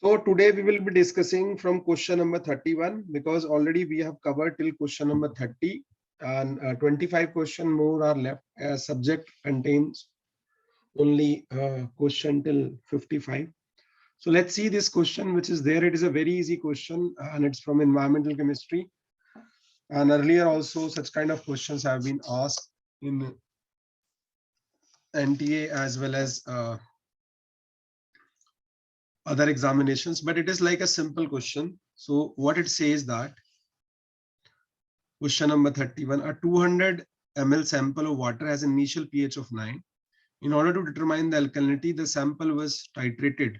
So today we will be discussing from question number 31 because already we have covered till question number 30 and 25 question more are left as subject contains only question till 55. So let's see this question which is there. It is a very easy question and it's from environmental chemistry. And earlier also such kind of questions have been asked in NTA as well as other examinations, but it is like a simple question. So what it says that question number 31, a 200 ml sample of water has an initial pH of 9. In order to determine the alkalinity, the sample was titrated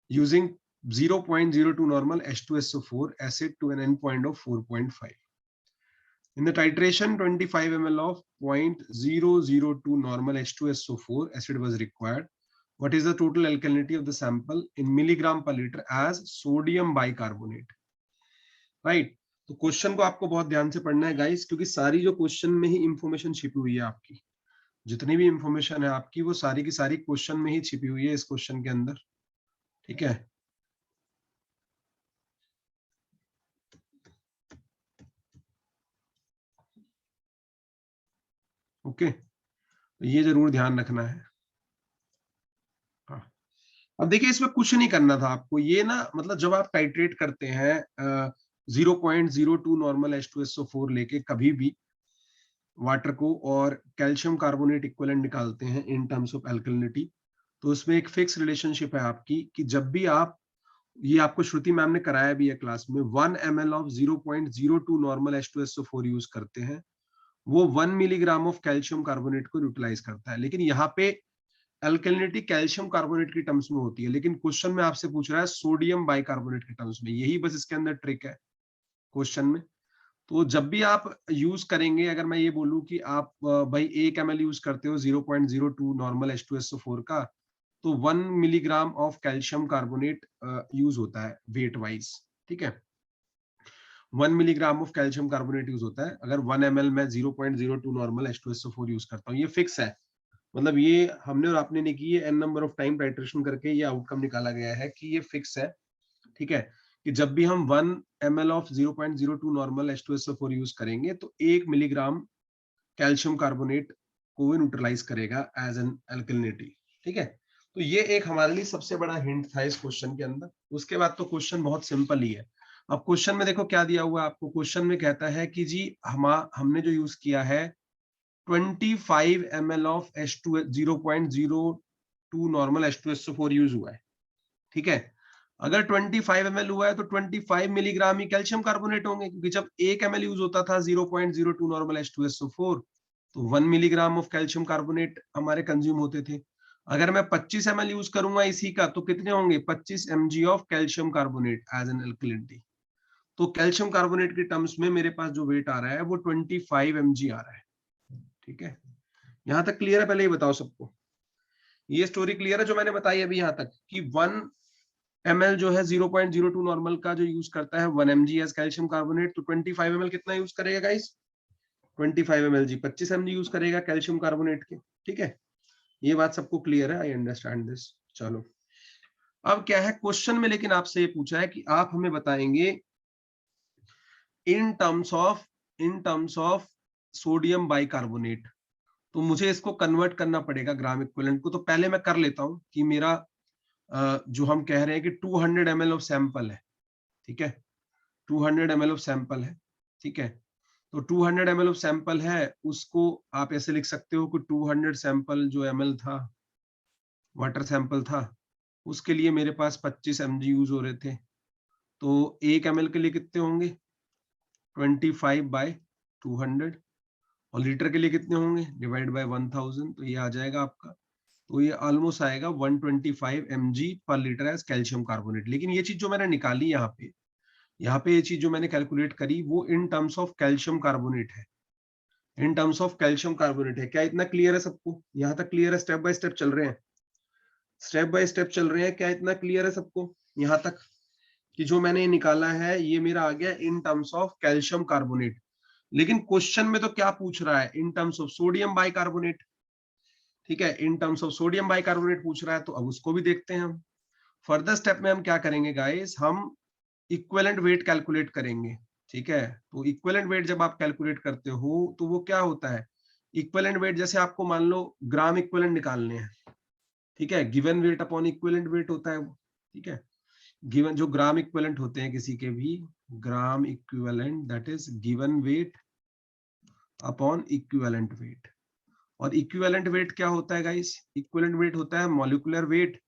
using 0.02 normal H2SO4 acid to an endpoint of 4.5. In the titration, 25 ml of 0.002 normal H2SO4 acid was required. What is the total alkalinity of the sample in milligram per liter as sodium bicarbonate? Right. तो question को आपको बहुत ध्यान से पढ़ना है guys, क्योंकि सारी जो क्वेश्चन में ही इंफॉर्मेशन छिपी हुई है आपकी, जितनी भी इंफॉर्मेशन है आपकी वो सारी की सारी क्वेश्चन में ही छिपी हुई है इस क्वेश्चन के अंदर. ठीक है. ओके, तो ये जरूर ध्यान रखना है. अब देखिए इसमें कुछ नहीं करना था आपको, ये ना मतलब जब आप टाइट्रेट करते हैं 0.02 नॉर्मल H2SO4 लेके कभी भी वाटर को और कैल्शियम कार्बोनेट इक्विवेलेंट निकालते हैं इन टर्म्स ऑफ अल्कलिनिटी, तो उसमें एक फिक्स रिलेशनशिप है आपकी कि जब भी आप, ये आपको श्रुति मैम ने कराया भी है क्लास में, 1 ml of 0.02 normal H2SO4 use करते हैं, वो 1 मिलीग्राम ऑफ कैल्शियम कार्बोनेट को यूटिलाइज करता है. लेकिन यहाँ पे अल्कलिनिटी कैल्शियम कार्बोनेट की टर्म्स में होती है, लेकिन क्वेश्चन में आपसे पूछ रहा है सोडियम बाइकार्बोनेट की टर्म्स में. यही बस इसके अंदर ट्रिक है क्वेश्चन में. तो जब भी आप यूज करेंगे, अगर मैं ये बोलूं कि आप भाई 1 ml यूज करते हो 0.02 नॉर्मल H2SO4 का, तो 1 milligram of calcium carbonate use होता है वेट वाइज. ठीक है, 1 milligram of calcium carbonate use होता है अगर 1 ml में 0.02 नॉर्मल H2SO4 यूज करता हूँ. ये फिक्स है, मतलब ये हमने और आपने नहीं की, ये n number of time titration करके ये आउटकम निकाला गया है कि ये फिक्स है. ठीक है, कि जब भी हम 1 ml of 0.02 normal H2SO4 use करेंगे तो 1 मिलीग्राम कैल्शियम कार्बोनेट को न्यूट्रलाइज करेगा एज एन अल्कलिनिटी. ठीक है, तो ये एक हमारे लिए सबसे बड़ा हिंट था इस क्वेश्चन के अंदर. उसके बाद तो क्वेश्चन बहुत सिंपल ही है. अब क्वेश्चन में देखो क्या दिया हुआ है आपको. क्वेश्चन में कहता है कि जी हमने जो यूज किया है 25 ml of H2 0.02 normal H2SO4 use हुआ है. ठीक है, अगर 25 ml हुआ है तो 25 मिलीग्राम ही कैल्शियम कार्बोनेट होंगे, क्योंकि जब 1 ml यूज होता था 0.02 नॉर्मल H2SO4 तो 1 मिलीग्राम ऑफ कैल्शियम कार्बोनेट हमारे कंज्यूम होते थे. अगर मैं 25 ml यूज करूंगा इसी का तो कितने होंगे, 25 mg of calcium carbonate as an alkalinity. तो कैल्शियम कार्बोनेट के टर्म्स में मेरे पास जो वेट आ रहा है वो 25 mg आ रहा है. ठीक है, यहां तक क्लियर है? पहले ये बताओ सबको, ये स्टोरी क्लियर है जो मैंने बताई अभी यहां तक कि 1 ml जो है 0.02 नॉर्मल का जो यूज करता है 1 mg एज कैल्शियम कार्बोनेट, तो 25 ml कितना यूज करेगा गाइस, 25 ml जी 25 mg यूज करेगा कैल्शियम कार्बोनेट के. ठीक है, ये बात सबको क्लियर है? I understand this. चलो, अब क्या है क्वेश्चन में, लेकिन आपसे ये पूछा है कि आप हमें बताएंगे इन टर्म्स ऑफ सोडियम बाइकार्बोनेट. तो मुझे इसको कन्वर्ट करना पड़ेगा ग्राम इक्विवेलेंट को. तो पहले मैं कर लेता हूं कि मेरा जो हम कह रहे हैं कि 200 ml ऑफ सैंपल है. ठीक है, 200 ml ऑफ सैंपल है. ठीक है, तो 200 ml ऑफ सैंपल है, उसको आप ऐसे लिख सकते हो कि 200 सैंपल जो ml था, वाटर सैंपल था, उसके लिए मेरे पास 25 mg यूज हो रहे थे. तो 1 ml के लिए कितने होंगे, 25/200, और लीटर के लिए कितने होंगे, डिवाइड बाय 1000. तो ये आ जाएगा आपका, तो ये ऑलमोस्ट आएगा 125 mg पर लीटर एज कैल्शियम कार्बोनेट. लेकिन ये चीज जो मैंने निकाली यहाँ पे ये चीज जो मैंने कैलकुलेट करी वो in terms of calcium carbonate है, in terms of calcium carbonate है. क्या इतना क्लियर है सबको? यहाँ तक क्लियर है? स्टेप बाय स्टेप चल रहे हैं, स्टेप बाय स्टेप चल रहे हैं. क्या इतना क्लियर है सबको यहाँ तक कि जो मैंने निकाला है ये मेरा आ गया इन टर्म्स ऑफ कैल्शियम कार्बोनेट. लेकिन क्वेश्चन में तो क्या पूछ रहा है, in terms of sodium bicarbonate. ठीक है, in terms of sodium bicarbonate पूछ रहा है, तो अब उसको भी देखते हैं हम. फर्दर स्टेप में हम क्या करेंगे गाइस, हम इक्विवेलेंट वेट कैलकुलेट करेंगे, ठीक है। तो इक्विवेलेंट वेट जब आप कैलकुलेट करते हो तो वो क्या होता है, इक्विवेलेंट वेट जैसे आपको मान लो ग्राम इक्विवेलेंट निकालने हैं, ठीक है, given weight upon equivalent weight होता है वो, ठीक है। गिवन जो ग्राम इक्विवेलेंट होते हैं किसी के भी, gram equivalent that is given weight upon equivalent weight. और इक्विवेलेंट वेट क्या होता है गाइस, इक्विवेलेंट वेट होता है molecular weight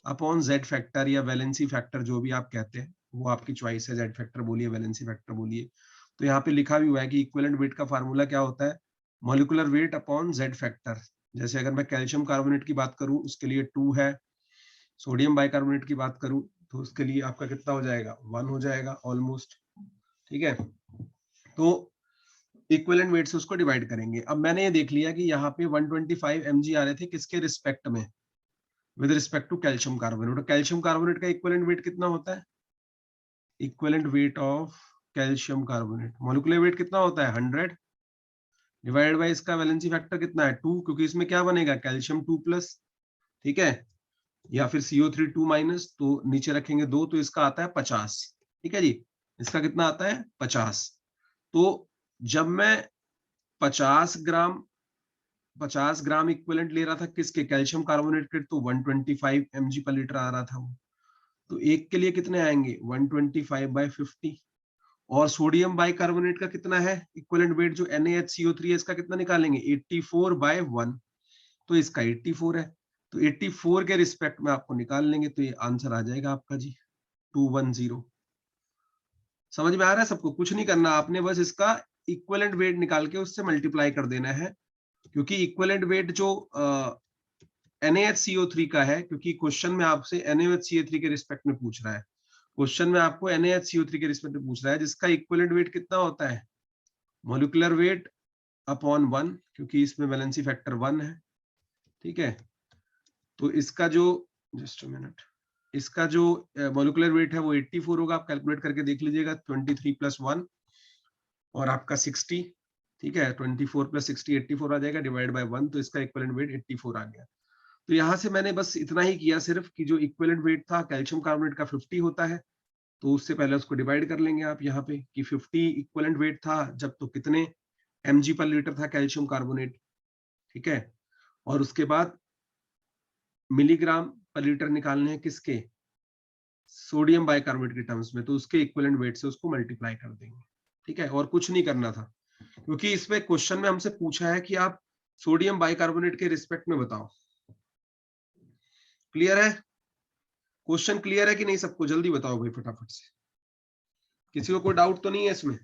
upon Z factor या वैलेंसी फैक्टर, जो भी आप कहते हैं वो आपकी चॉइस है, जेड फैक्टर बोलिए वैलेंसी फैक्टर बोलिए। तो यहाँ पे लिखा भी हुआ है कि इक्विवेलेंट वेट का फार्मूला क्या होता है, molecular weight upon Z factor. जैसे अगर मैं कैल्शियम कार्बोनेट की बात करूं उसके लिए 2 है, सोडियम बाइकार्बोनेट की बात करूं तो उसके लिए आपका कितना हो जाएगा, 1 हो जाएगा ऑलमोस्ट, ठीक है। तो इक्विवेलेंट वेट से उसको डिवाइड करेंगे। अब मैंने ये देख लिया कि यहाँ पे 125 mg आ रहे थे किसके रिस्पेक्ट में, with respect to calcium carbonate. और कैल्शियम कार्बोनेट का इक्विवेलेंट वेट कितना होता है, equivalent weight of calcium carbonate molecular weight कितना होता है 100 डिवाइडेड बाय इसका वैलेंसी फैक्टर कितना है 2, क्योंकि इसमें क्या बनेगा कैल्शियम 2 प्लस, ठीक है, या फिर CO3 2 माइनस, तो नीचे रखेंगे 2 तो इसका आता है 50, ठीक है जी। इसका कितना आता है 50। तो जब मैं 50 ग्राम 50 ग्राम इक्विवेलेंट ले रहा था किसके, कैल्शियम कार्बोनेट के, तो 125 mg पर लीटर आ रहा था वो। तो एक के लिए कितने आएंगे 125 बाय 50। और सोडियम बाइकार्बोनेट का कितना है इक्विवेलेंट वेट, जो NaHCO3 है इसका कितना निकालेंगे 84 बाय 1, तो इसका 84 है। तो 84 के रिस्पेक्ट में आपको निकाल लेंगे तो ये आंसर आ जाएगा आपका जी 210। समझ में आ रहा है सबको, कुछ नहीं करना आपने, बस इसका इक्विवेलेंट वेट निकाल के उससे मल्टीप्लाई कर देना है, क्योंकि इक्विवेलेंट वेट जो NaHCO3 का है, क्योंकि क्वेश्चन में आपसे NaHCO3 के रिस्पेक्ट में पूछ रहा है, क्वेश्चन में आपको NaHCO3 के रिस्पेक्ट में पूछ रहा है, जिसका इक्विवेलेंट वेट कितना होता है मॉलिक्यूलर वेट अपॉन 1, क्योंकि इसमें वैलेंसी फैक्टर 1 है, ठीक है। तो इसका जो, जस्ट अ मिनट, इसका जो मॉलिक्यूलर वेट है वो 84 होगा, आप कैलकुलेट करके देख लीजिएगा, 23 प्लस 1 और आपका 60, ठीक है, 24 प्लस 60 84 आ जाएगा डिवाइड बाय 1, तो इसका इक्विवेलेंट वेट 84 आ गया। तो यहाँ से मैंने बस इतना ही किया सिर्फ कि जो इक्विवेलेंट वेट था कैल्शियम कार्बोनेट का 50 होता है, तो उससे पहले उसको डिवाइड कर लेंगे आप यहाँ पे कि 50 इक्विवेलेंट वेट था जब, तो कितने mg पर लीटर था कैल्शियम कार्बोनेट, ठीक है। और उसके बाद मिलीग्राम पर लीटर निकालने हैं किसके, सोडियम बाइकार्बोनेट के टर्म्स में, तो उसके इक्विवेलेंट वेट से उसको मल्टीप्लाई कर देंगे, ठीक है। और कुछ नहीं करना था, क्योंकि इसमें क्वेश्चन में हमसे पूछा है कि आप सोडियम बाइकार्बोनेट के रिस्पेक्ट में बताओ। क्लियर है, क्वेश्चन क्लियर है कि नहीं सबको, जल्दी बताओ भाई फटाफट से, किसी को कोई डाउट तो नहीं है इसमें,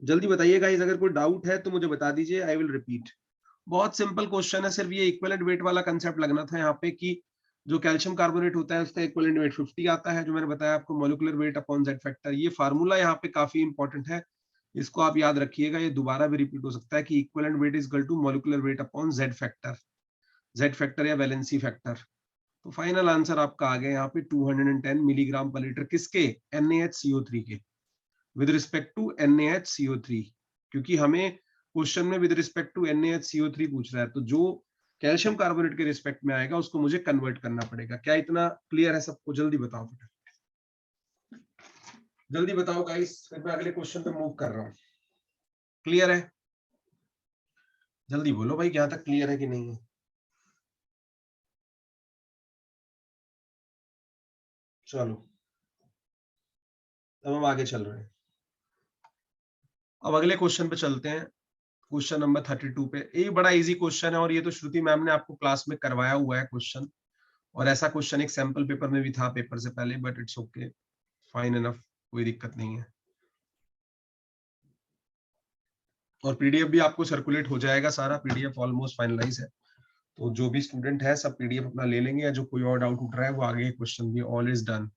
जल्दी बताइएगा। अगर कोई डाउट है तो मुझे बता दीजिए, आई विल रिपीट। बहुत सिंपल क्वेश्चन है, सिर्फ ये इक्विवेलेंट वेट वाला कंसेप्ट लगना था यहाँ पे कि जो कैल्शियम कार्बोनेट होता है उसका इक्विवेलेंट वेट 50 आता है, जो मैंने बताया आपको molecular weight upon Z factor. ये फार्मूला यहाँ पे काफी इंपॉर्टेंट है, इसको आप याद रखिएगा, ये दोबारा भी रिपीट हो सकता है कि equivalent weight is equal to molecular weight upon Z factor या वैलेंसी फैक्टर। तो फाइनल आंसर आपका आ गया यहाँ पे 210 मिलीग्राम पर लीटर, किसके, NaHCO3 के, विद रिस्पेक्ट टू NaHCO3, क्योंकि हमें क्वेश्चन में विद रिस्पेक्ट टू NaHCO3 पूछ रहा है, तो जो कैल्शियम कार्बोनेट के रिस्पेक्ट में आएगा उसको मुझे कन्वर्ट करना पड़ेगा। क्या इतना क्लियर है सबको, जल्दी बताओ, जल्दी बताओ गाइस, फिर मैं अगले क्वेश्चन पे मूव कर रहा हूँ। क्लियर है, जल्दी बोलो भाई, यहाँ तक क्लियर है कि नहीं है। चलो अब हम आगे चल रहे हैं, अब अगले क्वेश्चन पे चलते हैं, क्वेश्चन नंबर 32 पे। ये बड़ा इजी क्वेश्चन है और ये तो श्रुति मैम ने आपको क्लास में करवाया हुआ है क्वेश्चन, और ऐसा क्वेश्चन एक सैंपल पेपर में भी था पेपर से पहले, but it's okay, fine enough, कोई दिक्कत नहीं है। और पीडीएफ भी आपको सर्कुलेट हो जाएगा, सारा पीडीएफ ऑलमोस्ट फाइनलाइज है, तो जो भी स्टूडेंट है सब पीडीएफ अपना ले लेंगे, या जो कोई और डाउट उठ रहा है वो आगे क्वेश्चन भी ऑल इज डन।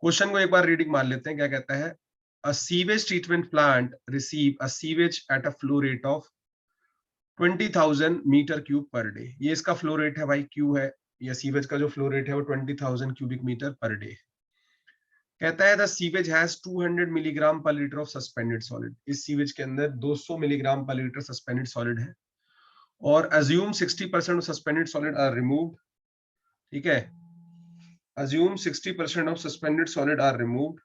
क्वेश्चन को एक बार रीडिंग मान लेते हैं, क्या कहता है, a sewage treatment plant receive a sewage at a flow rate of 20,000 metre cube पर डे। ये इसका फ्लो रेट है भाई, क्यू है, या सीवेज का जो फ्लो रेट है वो 20,000 क्यूबिक मीटर पर डे। कहता है द सीवेज हैज 200 मिलीग्राम पर लीटर ऑफ सस्पेंडेड सॉलिड, इस सीवेज के अंदर 200 मिलीग्राम पर लीटर सस्पेंडेड सॉलिड है, और assume 60% of suspended solid are removed, ठीक है, assume 60% of suspended solid are removed,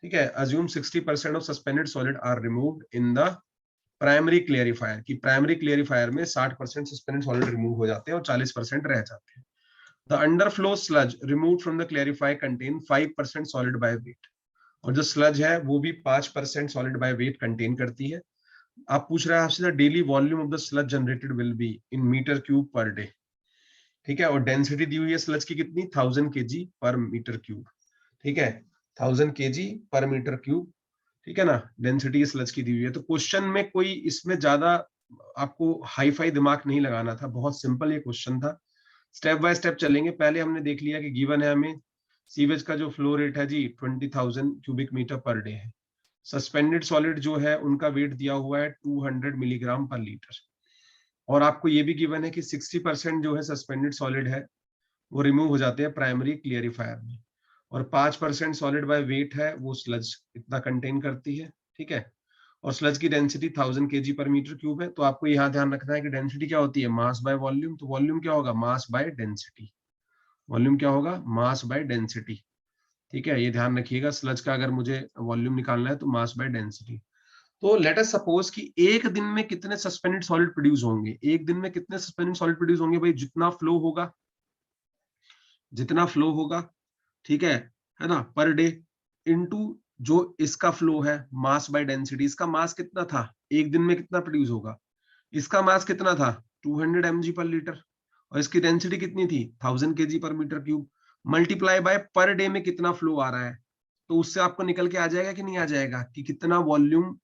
ठीक है, assume 60% of suspended solid are removed in the primary clarifier, की प्राइमरी क्लियरिफायर में 60% सस्पेंडेड सॉलिड रिमूव हो जाते हैं और 40% रह जाते हैं। The underflow sludge remove from the clarifier contain 5% solid by weight, और जो स्लज है वो भी 5% सॉलिड बाय वेट कंटेन करती है। आप पूछ रहे हैं आपसे, the daily volume of the sludge generated will be in metre cube पर डे, ठीक है, और डेंसिटी दी हुई है स्लज की कितनी, 1000 kg पर मीटर क्यूब, ठीक है, 1000 kg पर मीटर क्यूब, ठीक है ना, डेंसिटी इस स्लज की दी हुई है। तो क्वेश्चन में कोई इसमें ज्यादा आपको हाई फाई दिमाग नहीं लगाना था, बहुत सिंपल ये क्वेश्चन था। स्टेप बाय स्टेप चलेंगे। पहले हमने देख लिया कि गिवन है हमें सीवेज का जो फ्लो रेट है जी 20,000 क्यूबिक मीटर पर डे है। सस्पेंडेड सॉलिड जो है उनका वेट दिया हुआ है 200 मिलीग्राम पर लीटर, और आपको ये भी गिवन है कि 60% जो है सस्पेंडेड सॉलिड है वो रिमूव हो जाते हैं प्राइमरी क्लियरिफायर में, और 5% सॉलिड बाय वेट है वो स्लज इतना कंटेन करती है, ठीक है, और स्लज की density 1000 kg per metre cube है। तो आपको यहाँ ध्यान रखना है कि डेंसिटी क्या होती है, मास बाय वॉल्यूम, तो वॉल्यूम क्या होगा, मास बाय डेंसिटी, वॉल्यूम क्या होगा, मास बाय डेंसिटी, ठीक है, ये ध्यान रखिएगा। स्लज का अगर मुझे वॉल्यूम निकालना है तो मास बाय डेंसिटी। तो लेट अस सपोज कि एक दिन में कितने सस्पेंडेड सॉलिड प्रोड्यूस होंगे, एक दिन में कितने सस्पेंडेड सॉलिड प्रोड्यूस होंगे भाई, जितना फ्लो होगा, जितना फ्लो होगा, ठीक है ना, पर डे, इनटू जो इसका फ्लो है, मास बाय डेंसिटी, इसका मास कितना था, एक दिन में कितना प्रोड्यूस होगा, इसका मास कितना था 200 mg पर लीटर, और इसकी डेंसिटी कितनी थी 1000 kg per metre cube, multiply by per day में कितना फ्लो आ रहा है, तो उससे आपको निकल के आ जाएगा कि नहीं आ जाएगा, कि कितना वॉल्यूम,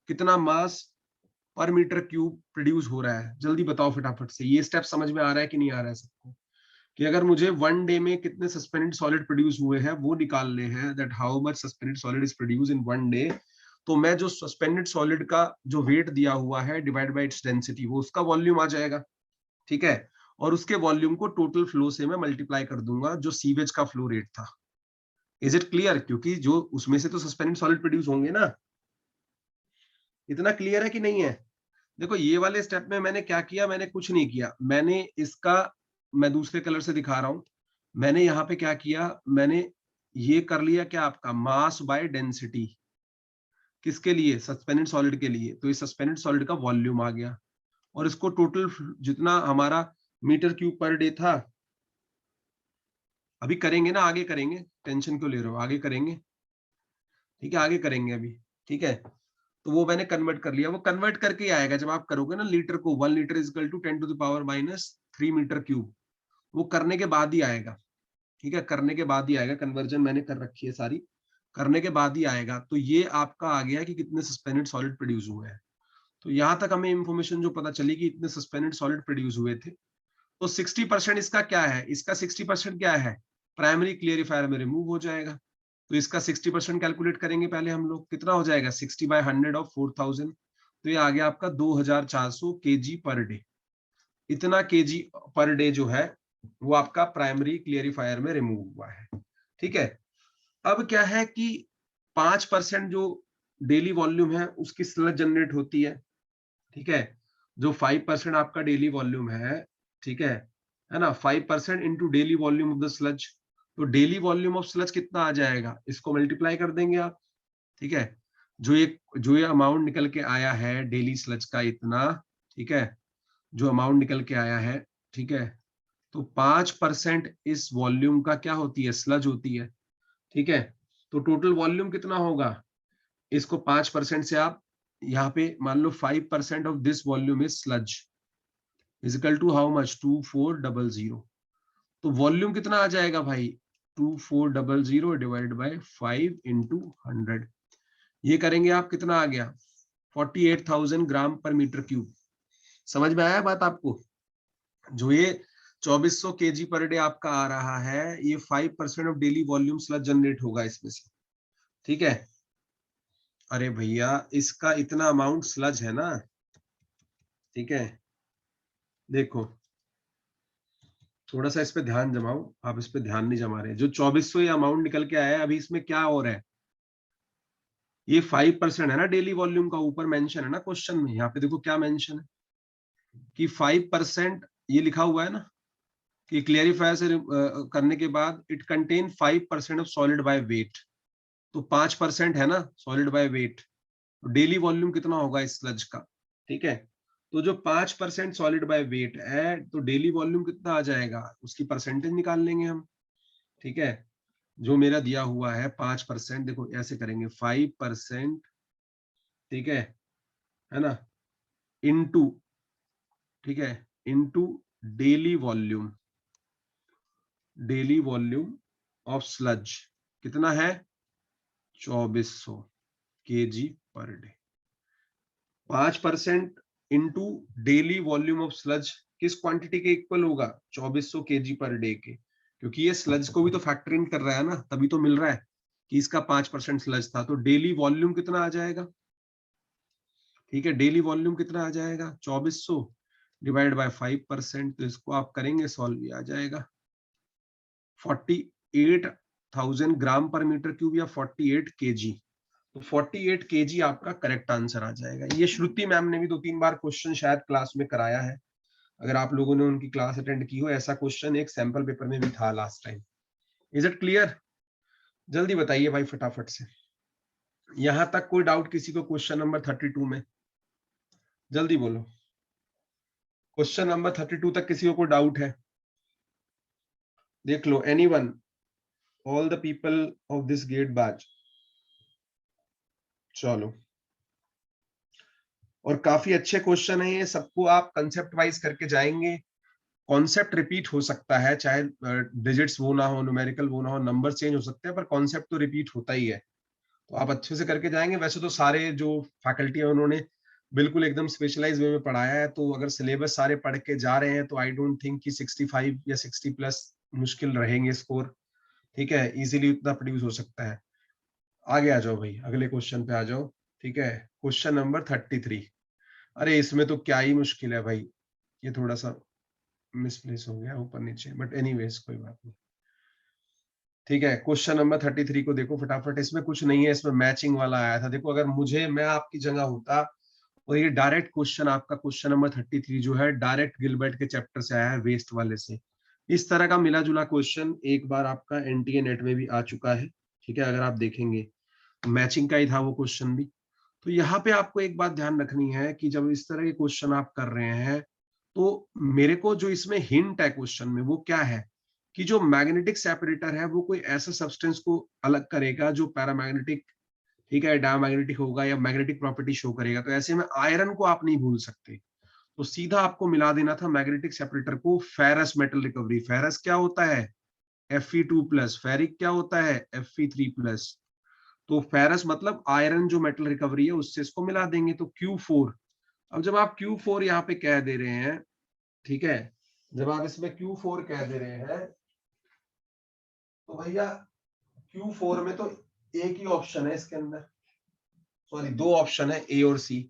कितना मास पर मीटर क्यूब प्रोड्यूस हो रहा है। जल्दी बताओ फटाफट से, ये स्टेप समझ में आ रहा है कि नहीं आ रहा है सबको, कि अगर मुझे वन डे में कितने सस्पेंडेड सॉलिड प्रोड्यूस हुए हैं वो निकालने हैं, that how much suspended solid is produce in one day, तो मैं जो सस्पेंडेड सॉलिड का जो वेट दिया हुआ है डिवाइड बाय इट्स डेंसिटी, वो उसका वॉल्यूम आ जाएगा, ठीक है, और उसके वॉल्यूम को टोटल फ्लो से मैं मल्टीप्लाई कर दूंगा जो सीवेज का फ्लो रेट था। इज इट क्लियर, क्योंकि जो उसमें से तो सस्पेंडेड सॉलिड प्रोड्यूस होंगे ना, इतना क्लियर है कि नहीं है। देखो ये वाले स्टेप में मैंने क्या किया, मैंने कुछ नहीं किया, मैंने इसका, मैं दूसरे कलर से दिखा रहा हूं, मैंने यहाँ पे क्या किया, मैंने ये कर लिया क्या, आपका मास बाय डेंसिटी, किसके लिए, सस्पेंडेड सॉलिड के लिए, तो ये सस्पेंडेड सॉलिड का वॉल्यूम आ गया, और इसको टोटल जितना हमारा मीटर क्यूब पर डे था, अभी करेंगे ना, आगे करेंगे, टेंशन क्यों ले रहे हो, आगे करेंगे, ठीक है, आगे करेंगे अभी, ठीक है, तो वो मैंने कन्वर्ट कर लिया, वो कन्वर्ट करके ही आएगा जब आप करोगे ना लीटर को, 1 litre is equal to 10⁻³ metre cube, वो करने के बाद ही आएगा, ठीक है, करने के बाद ही आएगा, कन्वर्जन मैंने कर रखी है सारी, करने के बाद ही आएगा। तो ये आपका आ गया कि कितने सस्पेंडेड सॉलिड प्रोड्यूस हुए हैं। तो यहां तक हमें इंफॉर्मेशन जो पता चली कि इतने सस्पेंडेड सॉलिड प्रोड्यूस हुए थे। तो 60% इसका क्या है, इसका 60% क्या है, प्राइमरी क्लियरिफायर में रिमूव हो जाएगा। तो इसका 60% कैलकुलेट करेंगे पहले हम लोग, कितना हो जाएगा 60/100 ऑफ 4000, तो ये आ गया आपका 2400 kg पर डे। इतना केजी पर डे जो है वो आपका प्राइमरी क्लियरिफायर में रिमूव हुआ है, ठीक है। अब क्या है कि 5% जो डेली वॉल्यूम है उसकी स्लज जनरेट होती है, ठीक है, जो 5% आपका डेली वॉल्यूम है, ठीक है ना, 5% into daily volume of the sludge, तो डेली वॉल्यूम ऑफ स्लज कितना आ जाएगा, इसको मल्टीप्लाई कर देंगे आप, ठीक है, जो ये अमाउंट निकल के आया है डेली स्लज का इतना, ठीक है, जो अमाउंट निकल के आया है, ठीक है, तो 5% इस वॉल्यूम का क्या होती है, स्लज होती है, ठीक है, तो टोटल वॉल्यूम कितना होगा, इसको 5% से आप यहाँ पे मान लो 5% of this volume is sludge is equal to how much 2400, तो वॉल्यूम कितना आ जाएगा भाई 2400 डिवाइड बाय 5 × 100, ये करेंगे आप, कितना आ गया 48,000 ग्राम पर मीटर क्यूब। समझ में आया बात आपको, जो ये 2400 kg पर डे आपका आ रहा है, ये 5% of daily volume sludge generate होगा इसमें से, ठीक है। अरे भैया इसका इतना अमाउंट स्लज है ना, ठीक है, देखो थोड़ा सा इस पे ध्यान जमाओ, आप इस पे ध्यान नहीं जमा रहे, जो 2400 ये अमाउंट निकल के आया है, अभी इसमें क्या हो रहा है, ये 5% है ना डेली वॉल्यूम का, ऊपर मेंशन है ना क्वेश्चन में, यहाँ पे देखो क्या मेंशन है कि 5%, ये लिखा हुआ है ना कि क्लियरिफायर से करने के बाद it contain 5% of solid by wait, तो 5% है ना solid by wait, daily volume कितना होगा इस स्लज का, ठीक है। तो जो 5% सॉलिड बाय वेट है, तो डेली वॉल्यूम कितना आ जाएगा, उसकी परसेंटेज निकाल लेंगे हम, ठीक है। जो मेरा दिया हुआ है 5%, देखो ऐसे करेंगे 5%, ठीक है ना, इनटू, ठीक है, into daily volume, daily volume of sludge कितना है 2400 KG per day. 5% into daily volume of sludge किस क्वांटिटी के इक्वल होगा, 2400 केजी पर डे के, क्योंकि ये स्लज को भी तो फैक्टर इन कर रहा है ना, तभी तो मिल रहा है कि इसका 5% स्लज था, तो डेली वॉल्यूम कितना आ जाएगा, ठीक है, डेली वॉल्यूम कितना आ जाएगा 2400 डिवाइड बाय 5%, तो इसको आप करेंगे सॉल्व, आ जाएगा 48,000 ग्राम पर मीटर क्यूब या 48 केजी, तो 48 केजी आपका करेक्ट आंसर आ जाएगा। ये श्रुति मैम ने भी 2-3 बार क्वेश्चन शायद क्लास में कराया है, अगर आप लोगों ने उनकी क्लास अटेंड की हो, ऐसा क्वेश्चन एक सैंपल पेपर में भी था last time. Is it clear? जल्दी बताइए भाई फटाफट से, यहां तक कोई डाउट किसी को क्वेश्चन नंबर 32 में, जल्दी बोलो, क्वेश्चन नंबर 32 तक किसी को कोई डाउट है, देख लो, anyone, all the people of this GATE batch, चलो। और काफी अच्छे क्वेश्चन है ये, सबको आप कंसेप्ट वाइज करके जाएंगे, कॉन्सेप्ट रिपीट हो सकता है, चाहे डिजिट्स वो ना हो, न्यूमेरिकल वो ना हो, नंबर चेंज हो सकते हैं, पर कॉन्सेप्ट तो रिपीट होता ही है, तो आप अच्छे से करके जाएंगे। वैसे तो सारे जो फैकल्टी है उन्होंने बिल्कुल एकदम स्पेशलाइज वे में पढ़ाया है, तो अगर सिलेबस सारे पढ़ के जा रहे हैं तो आई डोंट थिंक कि 65 या 60 प्लस मुश्किल रहेंगे स्कोर, ठीक है, इजीली उतना प्रोड्यूस हो सकता है। आगे आ जाओ भाई, अगले क्वेश्चन पे आ जाओ, ठीक है, क्वेश्चन नंबर 33। अरे इसमें तो क्या ही मुश्किल है भाई, ये थोड़ा सा मिसप्लेस हो गया ऊपर नीचे, बट एनीवेज कोई बात नहीं, ठीक है। क्वेश्चन नंबर 33 को देखो फटाफट, इसमें कुछ नहीं है, इसमें मैचिंग वाला आया था। देखो अगर मैं आपकी जगह होता, और ये डायरेक्ट क्वेश्चन आपका क्वेश्चन नंबर 33 जो है डायरेक्ट गिलबर्ट के चैप्टर से आया है, वेस्ट वाले से। इस तरह का मिला जुला क्वेश्चन एक बार आपका एनटीए नेट में भी आ चुका है, ठीक है, अगर आप देखेंगे मैचिंग का ही था वो क्वेश्चन भी। तो यहाँ पे आपको एक बात ध्यान रखनी है कि जब इस तरह के क्वेश्चन आप कर रहे हैं, तो मेरे को जो इसमें हिंट है क्वेश्चन में वो क्या है, कि जो मैग्नेटिक सेपरेटर है वो कोई ऐसा सब्सटेंस को अलग करेगा जो पैरामैग्नेटिक, ठीक है, डायमैग्नेटिक होगा या मैग्नेटिक प्रॉपर्टी शो करेगा, तो ऐसे में आयरन को आप नहीं भूल सकते, तो सीधा आपको मिला देना था मैग्नेटिक सेपरेटर को फेरस मेटल रिकवरी। फेरस क्या होता है Fe2+, फेरिक क्या होता है Fe3+, तो फेरस मतलब आयरन जो मेटल रिकवरी है उससे इसको मिला देंगे, तो Q4। अब जब आप Q4 यहाँ पे कह दे रहे हैं, ठीक है, जब आप इसमें Q4 कह दे रहे हैं, तो भैया Q4 में तो एक ही ऑप्शन है इसके अंदर, सॉरी 2 ऑप्शन है ए और सी,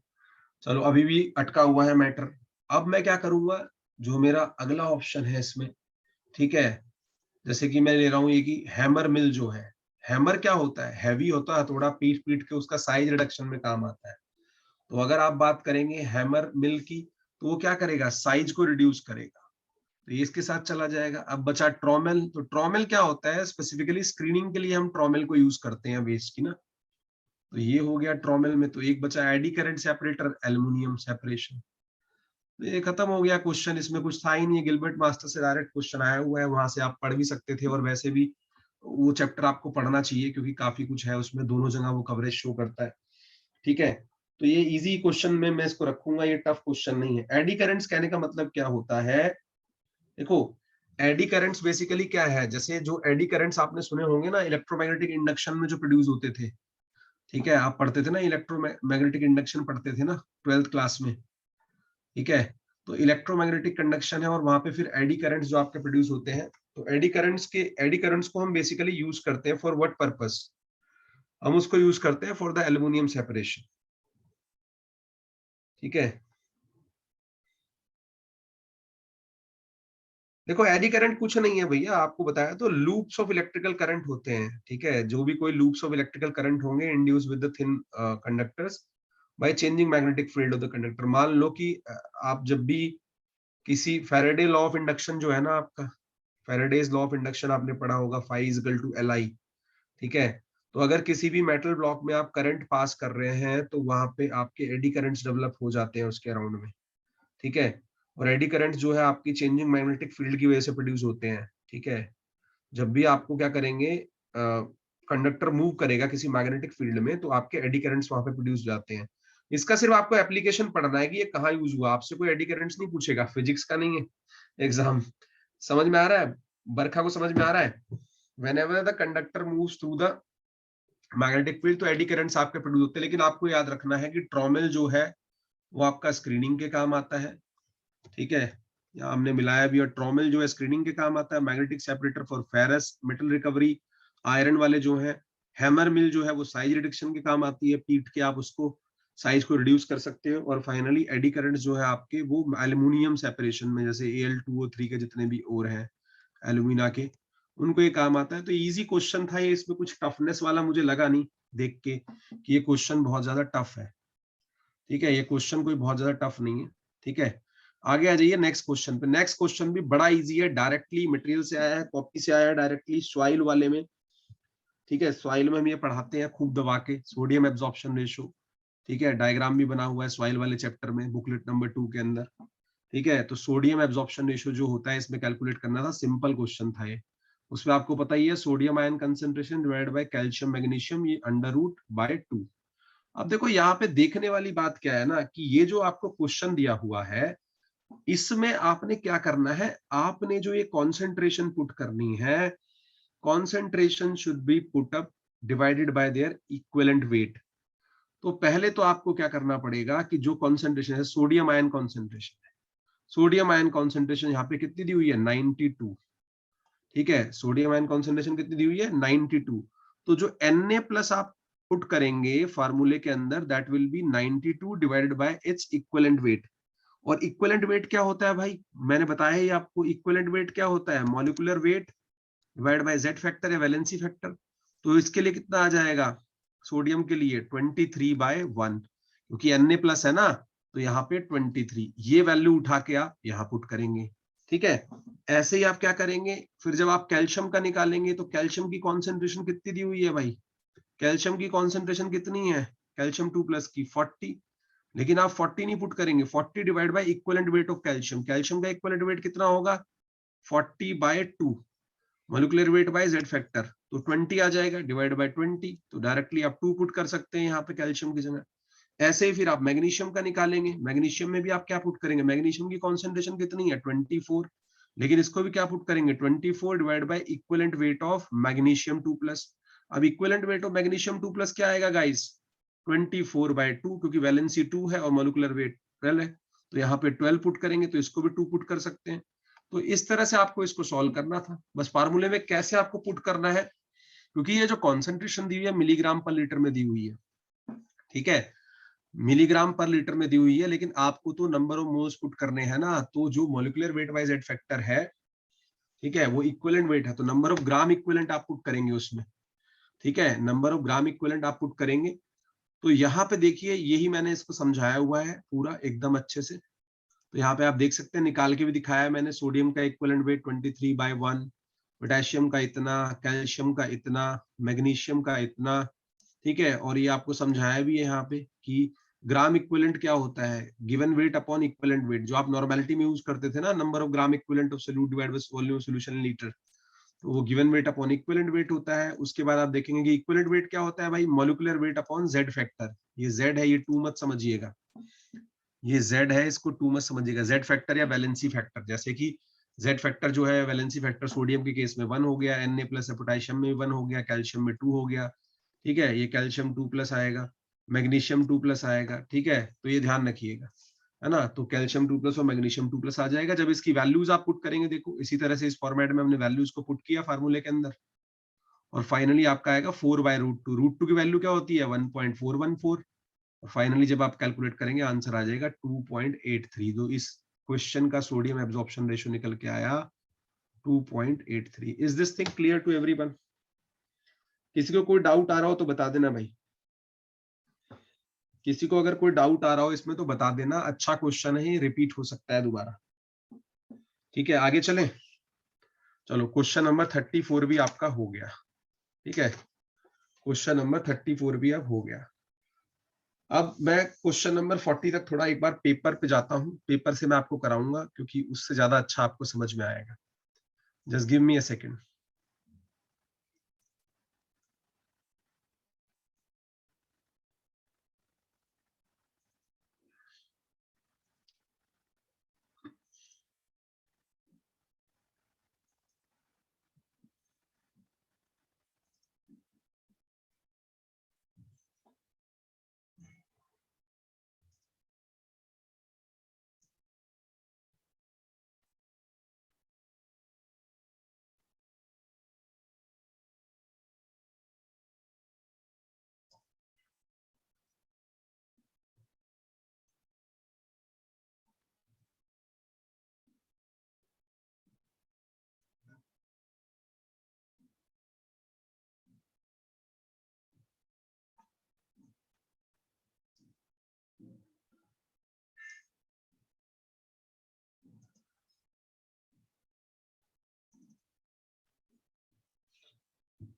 चलो अभी भी अटका हुआ है मैटर। अब मैं क्या करूंगा, जो मेरा अगला ऑप्शन है इसमें, ठीक है, जैसे कि मैं ले रहा हूं ये कि हैमर मिल जो है, हैमर क्या होता है, हैवी होता है, थोड़ा पीट पीट के उसका साइज रिडक्शन में काम आता है, तो अगर आप बात करेंगे हैमर मिल की, तो वो क्या करेगा, साइज को रिड्यूस करेगा, तो ये इसके साथ चला जाएगा। अब बचा ट्रॉमेल, तो ट्रॉमेल क्या होता है, स्पेसिफिकली स्क्रीनिंग के लिए हम ट्रॉमेल को यूज करते हैं वेस्ट की ना, तो ये हो गया ट्रॉमेल में। तो एक बचा eddy current separator, aluminium separation, तो ये खत्म हो गया क्वेश्चन, इसमें कुछ था ही नहीं, गिलबर्ट मास्टर से डायरेक्ट क्वेश्चन आया हुआ है, वहां से आप पढ़ भी सकते थे, और वैसे भी वो चैप्टर आपको पढ़ना चाहिए क्योंकि काफी कुछ है उसमें, दोनों जगह वो कवरेज शो करता है, ठीक है। तो ये इजी क्वेश्चन में मैं इसको रखूंगा, ये टफ क्वेश्चन नहीं है। एडी करंट्स कहने का मतलब क्या होता है, देखो एडी करंट्स बेसिकली क्या है, जैसे जो एडी करंट्स आपने सुने होंगे ना इलेक्ट्रोमैग्नेटिक इंडक्शन में जो प्रोड्यूस होते थे, ठीक है, आप पढ़ते थे ना इलेक्ट्रोमैग्नेटिक इंडक्शन पढ़ते थे ना 12th क्लास में, ठीक है, तो इलेक्ट्रोमैग्नेटिक कंडक्शन है और वहां पे फिर एडी करंट्स जो आपके प्रोड्यूस होते हैं, तो एडी करंट्स को हम बेसिकली यूज करते हैं फॉर व्हाट पर्पस, हम उसको यूज करते हैं फॉर द एल्युमिनियम सेपरेशन, ठीक है। देखो एडी करंट कुछ नहीं है भैया, आपको बताया तो लूप्स ऑफ इलेक्ट्रिकल करंट होते हैं, ठीक है, जो भी कोई लूप्स ऑफ इलेक्ट्रिकल करंट होंगे induce with the thin conductors by changing magnetic field of the conductor. मान लो कि आप जब भी किसी फैराडे लॉ ऑफ इंडक्शन जो है ना आपका, फैराडेज लॉ ऑफ इंडक्शन आपने पढ़ा होगा, phi is equal to L I, ठीक है। तो अगर किसी भी मेटल ब्लॉक में आप करंट पास कर रहे हैं तो वहां पे आपके एडी करंट्स डेवलप हो जाते हैं उसके अराउंड में, ठीक है। और एडी करंट जो है आपकी चेंजिंग मैग्नेटिक फील्ड की वजह से प्रोड्यूस होते हैं, ठीक है। जब भी आपको क्या करेंगे, कंडक्टर मूव करेगा किसी मैग्नेटिक फील्ड में तो आपके एडी करंट्स वहां पे प्रोड्यूस जाते हैं। इसका सिर्फ आपको एप्लीकेशन पढ़ना है कि ये कहाँ यूज हुआ, आपसे कोई एडी करंट्स नहीं पूछेगा, फिजिक्स का नहीं है एग्जाम। समझ में आ रहा है, बरखा को समझ में आ रहा है। whenever the conductor moves through the magnetic field तो एडी करंट्स आपके प्रोड्यूस होते हैं। लेकिन आपको याद रखना है कि ट्रॉमेल जो है वो आपका स्क्रीनिंग के काम आता है, ठीक है। यहाँ हमने मिलाया भी, और ट्रॉमेल जो है स्क्रीनिंग के काम आता है। Magnetic separator for ferrous metal recovery, iron वाले जो है। हैमर मिल जो है वो साइज रिडक्शन के काम आती है, पीट के आप उसको साइज को रिड्यूस कर सकते हो। और फाइनली एडी करंट जो है आपके वो एल्यूमिनियम सेपरेशन में, जैसे Al2O3 के जितने भी और हैं एल्यूमिना के, उनको ये काम आता है। तो इजी क्वेश्चन था ये, इसमें कुछ टफनेस वाला मुझे लगा नहीं देख के कि ये क्वेश्चन बहुत ज्यादा टफ है, ठीक है। ये क्वेश्चन कोई बहुत ज्यादा टफ नहीं है, ठीक है। आगे आ जाइए नेक्स्ट क्वेश्चन पे। नेक्स्ट क्वेश्चन भी बड़ा इजी है, डायरेक्टली मटेरियल से आया है, कॉपी से आया है डायरेक्टली सॉइल वाले में, ठीक है। सॉइल में हम ये पढ़ाते हैं खूब दबा के, सोडियम एब्जॉर्प्शन रेशियो, ठीक है। डायग्राम भी बना हुआ है सॉइल वाले चैप्टर में, बुकलेट नंबर 2 के अंदर, ठीक है। तो सोडियम एब्जॉर्प्शन रेशियो जो होता है इसमें कैलकुलेट करना था, सिंपल क्वेश्चन था ये। उसमें आपको पता ही है, sodium ion concentration divide by calcium magnesium, ये अंडर रूट बाय 2। अब देखो यहाँ पे देखने वाली बात क्या है ना, कि ये जो आपको क्वेश्चन दिया हुआ है इसमें आपने क्या करना है, आपने जो ये कॉन्सेंट्रेशन पुट करनी है, concentration should be put up divided by there equivalent weight. तो पहले तो आपको क्या करना पड़ेगा कि जो कॉन्सेंट्रेशन है, सोडियम आयन कॉन्सेंट्रेशन है, सोडियम आयन कॉन्सेंट्रेशन यहाँ पे कितनी दी हुई है, 92, ठीक है। सोडियम आयन कॉन्सेंट्रेशन कितनी दी हुई है, 92। तो जो Na प्लस आप पुट करेंगे फार्मूले के अंदर, that will be 92 divided by its equivalent weight. और इक्विवेलेंट वेट क्या होता है भाई, मैंने बताया ही आपको, इक्विवेलेंट वेट क्या होता है, molecular weight divide by Z factor या वैलेंसी फैक्टर। तो इसके लिए कितना आ जाएगा, सोडियम के लिए 23/1, क्योंकि Na प्लस है ना, तो यहाँ पे 23, ये वैल्यू उठा के आप यहाँ पुट करेंगे, ठीक है। ऐसे ही आप क्या करेंगे, फिर जब आप कैल्शियम का निकालेंगे तो कैल्शियम की कॉन्सेंट्रेशन कितनी दी हुई है भाई, कैल्शियम की कॉन्सेंट्रेशन कितनी है, कैल्शियम 2 प्लस की 40। लेकिन आप 40 नहीं पुट करेंगे, 40 divide by equivalent weight of calcium. Calcium का इक्विवेलेंट वेट कितना होगा, 40/2, molecular weight by Z factor, तो 20 आ जाएगा डिवाइड बाय 20। तो डायरेक्टली आप 2 पुट कर सकते हैं यहाँ पे कैल्शियम की जगह। ऐसे ही फिर आप मैग्नीशियम का निकालेंगे, मैग्नीशियम में भी आप क्या पुट करेंगे, मैग्नीशियम की कॉन्सेंट्रेशन कितनी है, 24। लेकिन इसको भी क्या पुट करेंगे, 24 divide by equivalent weight of magnesium 2 plus. अब equivalent weight of magnesium 2 plus क्या आएगा गाइस, 24/2, क्योंकि वैलेंसी 2 है और मॉलिक्यूलर वेट 12 है। तो यहाँ पे 12 पुट करेंगे, तो इसको भी 2 पुट कर सकते हैं। तो इस तरह से आपको इसको सॉल्व करना था। बस फार्मूले में कैसे आपको पुट करना है, क्योंकि ये जो कॉन्सेंट्रेशन दी हुई है मिलीग्राम पर लीटर में दी हुई है, ठीक है, मिलीग्राम पर लीटर में दी हुई है। लेकिन आपको तो नंबर ऑफ मोल्स पुट करने हैं ना, तो जो molecular weight by Z factor है, ठीक है, वो इक्विवेलेंट वेट है, तो नंबर ऑफ ग्राम इक्विवेलेंट आप पुट करेंगे उसमें, ठीक है। नंबर ऑफ ग्राम इक्विवेलेंट आप पुट करेंगे। तो यहाँ पे देखिए, यही मैंने इसको समझाया हुआ है पूरा एकदम अच्छे से। तो यहाँ पे आप देख सकते हैं, निकाल के भी दिखाया है मैंने, सोडियम का इक्विवेलेंट वेट 23/1, पोटेशियम का इतना, कैल्शियम का इतना, मैग्नीशियम का इतना, ठीक है। और ये आपको समझाया भी है यहाँ पे कि ग्राम इक्विवेलेंट क्या होता है, given weight upon equivalent weight, जो आप नॉर्मेलिटी में यूज करते थे ना, number of gram equivalent of solute divided by volume of solution in litre, तो वो given weight upon equivalent weight होता है। उसके बाद आप देखेंगे कि इक्विवेलेंट वेट क्या होता है भाई, molecular weight upon Z factor. ये जेड है, ये 2 मत समझिएगा, ये Z है, इसको 2 मत समझिएगा, Z फैक्टर या वैलेंसी फैक्टर। जैसे कि Z फैक्टर जो है, वैलेंसी फैक्टर सोडियम के केस में 1 हो गया, Na प्लस है, पोटेशियम में 1 हो गया, कैल्शियम में 2 हो गया, ठीक है। ये कैल्शियम 2 प्लस आएगा, मैग्नीशियम 2 प्लस आएगा, ठीक है। तो ये ध्यान रखिएगा, है ना। तो कैल्शियम 2 प्लस और मैग्नीशियम 2 प्लस आ जाएगा। जब इसकी वैल्यूज आप पुट करेंगे, देखो इसी तरह से इस फॉर्मेट में हमने वैल्यूज को पुट किया फार्मूले के अंदर, और फाइनली आपका आएगा 4/√2। √2 की वैल्यू क्या होती है, 1.414। फाइनली जब आप कैलकुलेट करेंगे आंसर आ जाएगा 2.83। तो इस क्वेश्चन का सोडियम एब्जॉर्प्शन रेशियो निकल के आया 2.83। Is this thing clear to everyone? किसी को कोई डाउट आ रहा हो तो बता देना भाई, किसी को अगर कोई डाउट आ रहा हो इसमें तो बता देना। अच्छा क्वेश्चन है, रिपीट हो सकता है दोबारा, ठीक है। आगे चलें, चलो क्वेश्चन नंबर 34 भी आपका हो गया। ठीक है, क्वेश्चन नंबर 34 भी अब हो गया। अब मैं क्वेश्चन नंबर 40 तक थोड़ा एक बार पेपर पे जाता हूं, पेपर से मैं आपको कराऊंगा क्योंकि उससे ज्यादा अच्छा आपको समझ में आएगा। Just give me a second.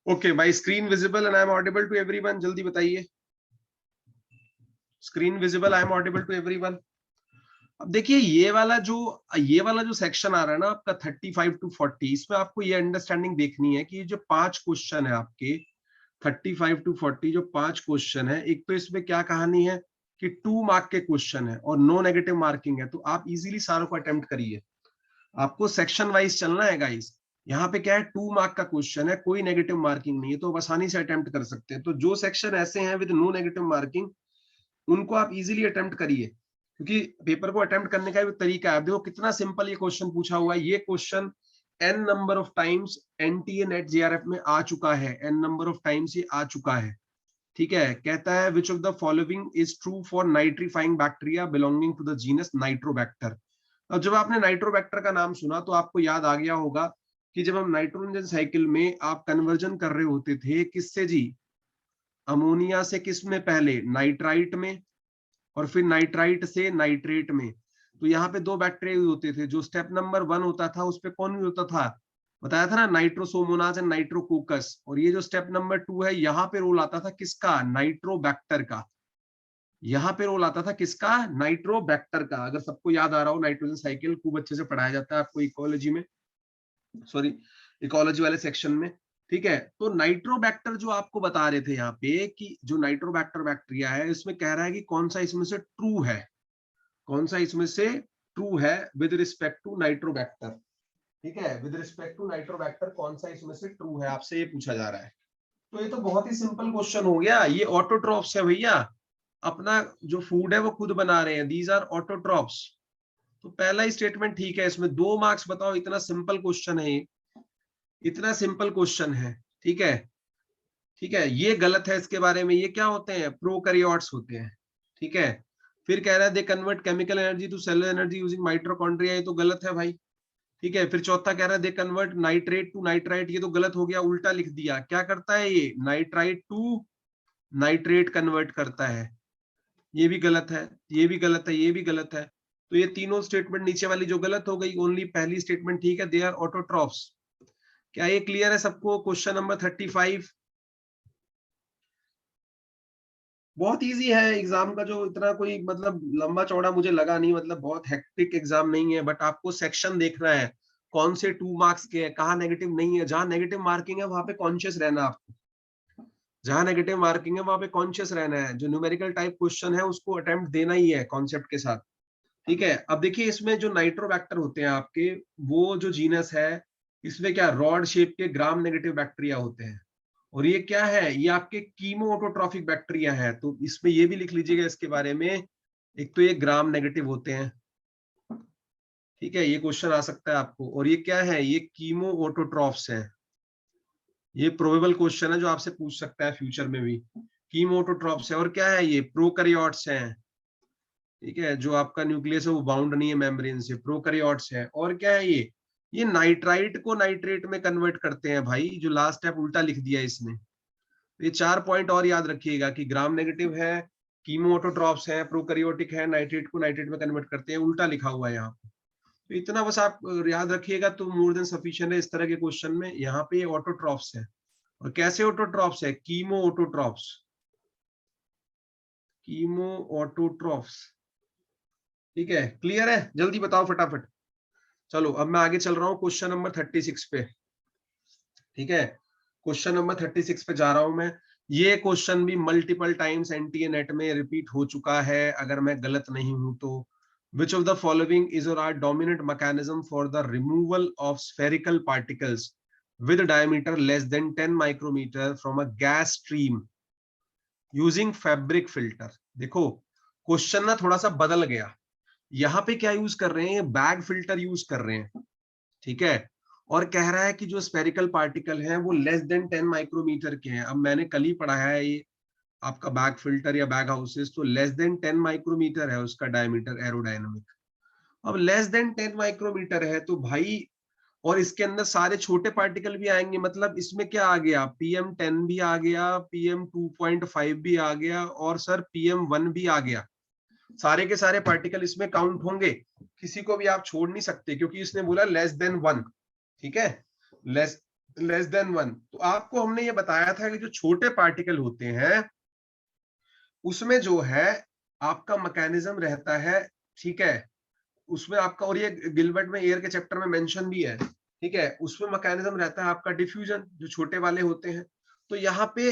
Okay भाई, screen visible and I am audible to everyone, जल्दी बताइए। Screen visible, I am audible to everyone. अब देखिए ये वाला जो सेक्शन आ रहा है ना आपका 35 टू 40, इसमें आपको ये अंडरस्टैंडिंग देखनी है कि ये जो 5 क्वेश्चन है आपके 35 टू 40, जो 5 क्वेश्चन है, एक तो इसमें क्या कहानी है कि 2 मार्क के क्वेश्चन है और नो नेगेटिव मार्किंग है, तो आप इजीली सारों को अटेम्प्ट करिए। आपको सेक्शन वाइज चलना है गाइस। यहाँ पे क्या है, 2 मार्क का क्वेश्चन है, कोई नेगेटिव मार्किंग नहीं है, तो आसानी से अटेम्प्ट कर सकते हैं। तो जो सेक्शन ऐसे हैं विद नो नेगेटिव मार्किंग, उनको आप इजीली अटेम्प्ट करिए, क्योंकि पेपर को अटेम्प्ट करने का भी तरीका है। देखो कितना सिंपल ये क्वेश्चन पूछा हुआ है। ये question n number of times NTA net JRF में आ चुका है, n नंबर ऑफ टाइम्स ये आ चुका है। ठीक है, कहता है which of the following is true for nitrifying bacteria belonging to the genus Nitrobacter. अब जब आपने नाइट्रोबैक्टर का नाम सुना तो आपको याद आ गया होगा कि जब हम नाइट्रोजन साइकिल में आप कन्वर्जन कर रहे होते थे किससे जी, अमोनिया से, किस में पहले, नाइट्राइट में, और फिर नाइट्राइट से नाइट्रेट में। तो यहाँ पे 2 बैक्टीरिया यूज होते थे। जो स्टेप नंबर 1 होता था उस पे कौन यूज होता था, बताया था ना, नाइट्रोसोमोनाज एंड नाइट्रोकोकस। और ये जो स्टेप नंबर 2 है, यहाँ पे रोल आता था किसका, नाइट्रोबैक्टर का। यहाँ पे रोल आता था किसका, नाइट्रोबैक्टर का। अगर सबको याद आ रहा हो, नाइट्रोजन साइकिल खूब अच्छे से पढ़ाया जाता है आपको इकोलॉजी में, सॉरी इकोलॉजी वाले सेक्शन में। ठीक है, तो नाइट्रोबैक्टर जो आपको बता रहे थे यहाँ पे कि जो नाइट्रोबैक्टर बैक्टीरिया है, इसमें कह रहा है कि कौन सा इसमें से ट्रू है, कौन सा इसमें से ट्रू है विद रिस्पेक्ट टू नाइट्रोबैक्टर। ठीक है, विद रिस्पेक्ट टू नाइट्रोबैक्टर कौन सा इसमें से ट्रू है, आपसे ये पूछा जा रहा है। तो ये तो बहुत ही सिंपल क्वेश्चन हो गया। ये ऑटोट्रॉप्स है भैया, अपना जो फूड है वो खुद बना रहे हैं, दीज आर ऑटोट्रॉप्स। तो पहला ही स्टेटमेंट ठीक है, इसमें 2 मार्क्स। बताओ, इतना सिंपल क्वेश्चन है, इतना सिंपल क्वेश्चन है। ठीक है, ठीक है, ये गलत है इसके बारे में। ये क्या होते हैं, प्रोकैरियोट्स होते हैं। ठीक है, फिर कह रहा है they convert chemical energy to cellular energy using mitochondria, ये तो गलत है भाई। ठीक है, फिर चौथा कह रहा है they convert nitrate to nitrite, ये तो गलत हो गया, उल्टा लिख दिया। क्या करता है ये, नाइट्राइट टू नाइट्रेट कन्वर्ट करता है, ये भी गलत है, ये भी गलत है, ये भी गलत है। तो ये तीनों स्टेटमेंट नीचे वाली जो गलत हो गई, ओनली पहली स्टेटमेंट ठीक है, दे आर ऑटोट्रॉफ्स। क्या ये क्लियर है सबको? क्वेश्चन नंबर 35 बहुत इजी है। एग्जाम का जो इतना कोई मतलब लंबा चौड़ा मुझे लगा नहीं, मतलब बहुत हेक्टिक एग्जाम नहीं है। बट आपको सेक्शन देखना है कौन से 2 मार्क्स के हैं, कहाँ नेगेटिव नहीं है। जहां नेगेटिव मार्किंग है वहां पे कॉन्शियस रहना आपको, जहां नेगेटिव मार्किंग है वहां पे कॉन्शियस रहना है। जो न्यूमेरिकल टाइप क्वेश्चन है उसको अटेम्प्ट देना ही है कॉन्सेप्ट के साथ। ठीक है, अब देखिए इसमें जो नाइट्रोबैक्टर होते हैं आपके, वो जो जीनस है, इसमें क्या रॉड शेप के ग्राम नेगेटिव बैक्टीरिया होते हैं। और ये क्या है, ये आपके कीमो ऑटोट्रॉफिक बैक्टीरिया है। तो इसमें ये भी लिख लीजिएगा इसके बारे में, एक तो ये ग्राम नेगेटिव होते हैं। ठीक है, ये क्वेश्चन आ सकता है आपको। और ये क्या है, ये कीमो ऑटोट्रॉफ्स हैं। ये प्रोबेबल क्वेश्चन है जो आपसे पूछ सकता है फ्यूचर में भी। कीमो ऑटोट्रॉफ्स है। और क्या है, ये प्रोकैरियोट्स हैं। ठीक है, जो आपका न्यूक्लियस है वो बाउंड नहीं है मेम्ब्रेन से, प्रोकैरियोट्स है। और क्या है, ये नाइट्राइट को नाइट्रेट में कन्वर्ट करते हैं भाई। जो लास्ट स्टेप उल्टा लिख दिया इसने। ये 4 पॉइंट और याद रखिएगा कि ग्राम नेगेटिव है, कीमो ऑटोट्रॉप्स है, प्रोकैरियोटिक है, नाइट्रेट को नाइट्रेट में कन्वर्ट करते हैं, उल्टा लिखा हुआ है यहाँ पे। तो इतना बस आप याद रखिएगा तो मोर देन सफिशिएंट है इस तरह के क्वेश्चन में। यहाँ पे ऑटोट्रॉफ्स है, और कैसे ऑटोट्रॉफ्स है, कीमो ऑटोट्रॉफ्स, कीमो ऑटोट्रॉफ्स। ठीक है, क्लियर है, जल्दी बताओ फटाफट। चलो अब मैं आगे चल रहा हूँ क्वेश्चन नंबर 36 पे। ठीक है, क्वेश्चन नंबर 36 पे जा रहा हूं मैं। ये क्वेश्चन भी मल्टीपल टाइम्स एनटीए नेट में रिपीट हो चुका है अगर मैं गलत नहीं हूं तो। Which of the following is or are dominant mechanism for the removal of spherical particles with diameter less than 10 micrometre from a gas stream using fabric filter. देखो क्वेश्चन ना थोड़ा सा बदल गया, यहाँ पे क्या यूज कर रहे हैं, बैग फिल्टर यूज कर रहे हैं। ठीक है, और कह रहा है कि जो स्फेरिकल पार्टिकल हैं वो लेस देन 10 माइक्रोमीटर के हैं। अब मैंने कल ही पढ़ा है ये आपका बैग फिल्टर या बैग हाउसेस, तो लेस देन 10 माइक्रोमीटर है उसका डायमीटर एरोडायनामिक। अब लेस देन 10 माइक्रोमीटर है तो भाई, और इसके अंदर सारे छोटे पार्टिकल भी आएंगे, मतलब इसमें क्या आ गया, PM10 भी आ गया, PM2.5 भी आ गया, और सर PM1 भी आ गया। सारे के सारे पार्टिकल इसमें काउंट होंगे, किसी को भी आप छोड़ नहीं सकते क्योंकि इसने बोला लेस देन 1। ठीक है, लेस लेस देन 1। तो आपको हमने ये बताया था कि जो छोटे पार्टिकल होते हैं उसमें जो है आपका मैकेनिज्म रहता है। ठीक है, उसमें आपका, और ये गिलबर्ट में एयर के चैप्टर में मेंशन भी है। ठीक है, उसमें मैकेनिज्म रहता है आपका डिफ्यूजन, जो छोटे वाले होते हैं। तो यहाँ पे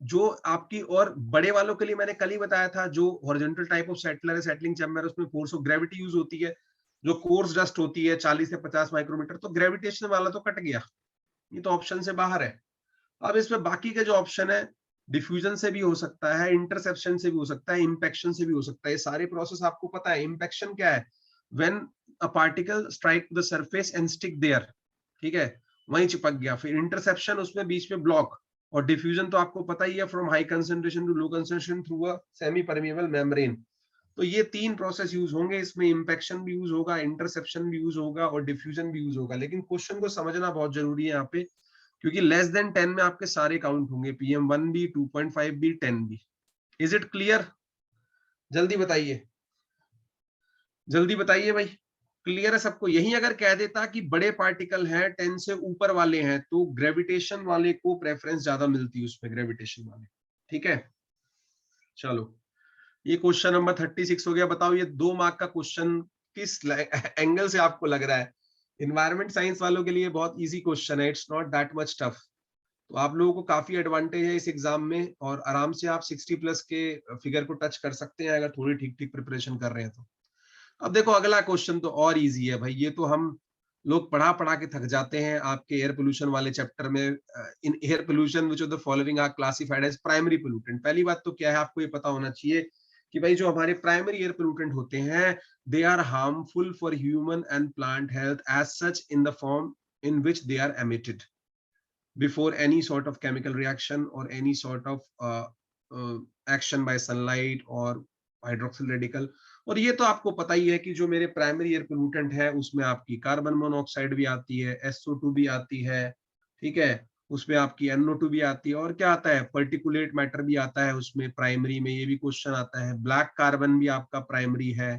जो आपकी, और बड़े वालों के लिए मैंने कल ही बताया था, जो हॉरिजॉन्टल टाइप ऑफ सेटलर है, सेटलिंग चैम्बर, उसमें फोर्स ऑफ ग्रेविटी यूज होती है। जो कोर्स डस्ट होती है 40 से 50 माइक्रोमीटर, तो ग्रेविटेशन वाला तो कट गया, ये तो ऑप्शन से बाहर है। अब इसमें बाकी के जो ऑप्शन है, डिफ्यूजन से भी हो सकता है, इंटरसेप्शन से भी हो सकता है, इंपेक्शन से भी हो सकता है। ये सारे प्रोसेस आपको पता है। इंपेक्शन क्या है, when a particle strike the surface and stick there. ठीक है, वहीं चिपक गया। फिर इंटरसेप्शन, उसमें बीच में ब्लॉक। और डिफ्यूजन तो आपको पता ही है, from high concentration to low concentration through a semi permeable membrane. तो ये तीन प्रोसेस यूज होंगे इसमें, इंपेक्शन भी यूज होगा, इंटरसेप्शन भी यूज होगा, और डिफ्यूजन भी यूज होगा। लेकिन क्वेश्चन को समझना बहुत जरूरी है यहाँ पे, क्योंकि लेस देन 10 में आपके सारे काउंट होंगे, PM1 भी, 2.5 भी, 10 भी। इज इट क्लियर, जल्दी बताइए, जल्दी बताइए भाई, क्लियर है सबको। यही अगर कह देता कि बड़े पार्टिकल हैं 10 से ऊपर वाले हैं, तो ग्रेविटेशन वाले को प्रेफरेंस ज्यादा मिलती है उसमें, ग्रेविटेशन वाले। ठीक है, चलो ये क्वेश्चन नंबर 36 हो गया। बताओ ये 2 मार्क का क्वेश्चन किस एंगल से आपको लग रहा है। इन्वायरमेंट साइंस वालों के लिए बहुत इजी क्वेश्चन है, it's not that much tough. तो आप लोगों को काफी एडवांटेज है इस एग्जाम में, और आराम से आप 60 प्लस के फिगर को टच कर सकते हैं अगर थोड़ी ठीक ठीक प्रिपरेशन कर रहे हैं तो। अब देखो अगला क्वेश्चन तो और इजी है भाई, ये तो हम लोग पढ़ा पढ़ा के थक जाते हैं आपके एयर पोल्यूशन वाले चैप्टर में। In air pollution which of the following are classified as primary pollutant. पहली बात तो क्या है, आपको ये पता होना चाहिए कि भाई जो हमारे प्राइमरी एयर पोल्यूटेंट होते हैं, they are harmful for human and plant health as such in the form in which they are emitted before any sort of chemical reaction or any sort of action by sunlight or hydroxyl radical। और ये तो आपको पता ही है कि जो मेरे प्राइमरी एयर पोल्यूटेंट है उसमें आपकी कार्बन मोनोऑक्साइड भी आती है, SO2 भी आती है। ठीक है, उसमें आपकी NO2 भी आती है, और क्या आता है, पर्टिकुलेट मैटर भी आता है उसमें प्राइमरी में, ये भी क्वेश्चन आता है। ब्लैक कार्बन भी आपका प्राइमरी है,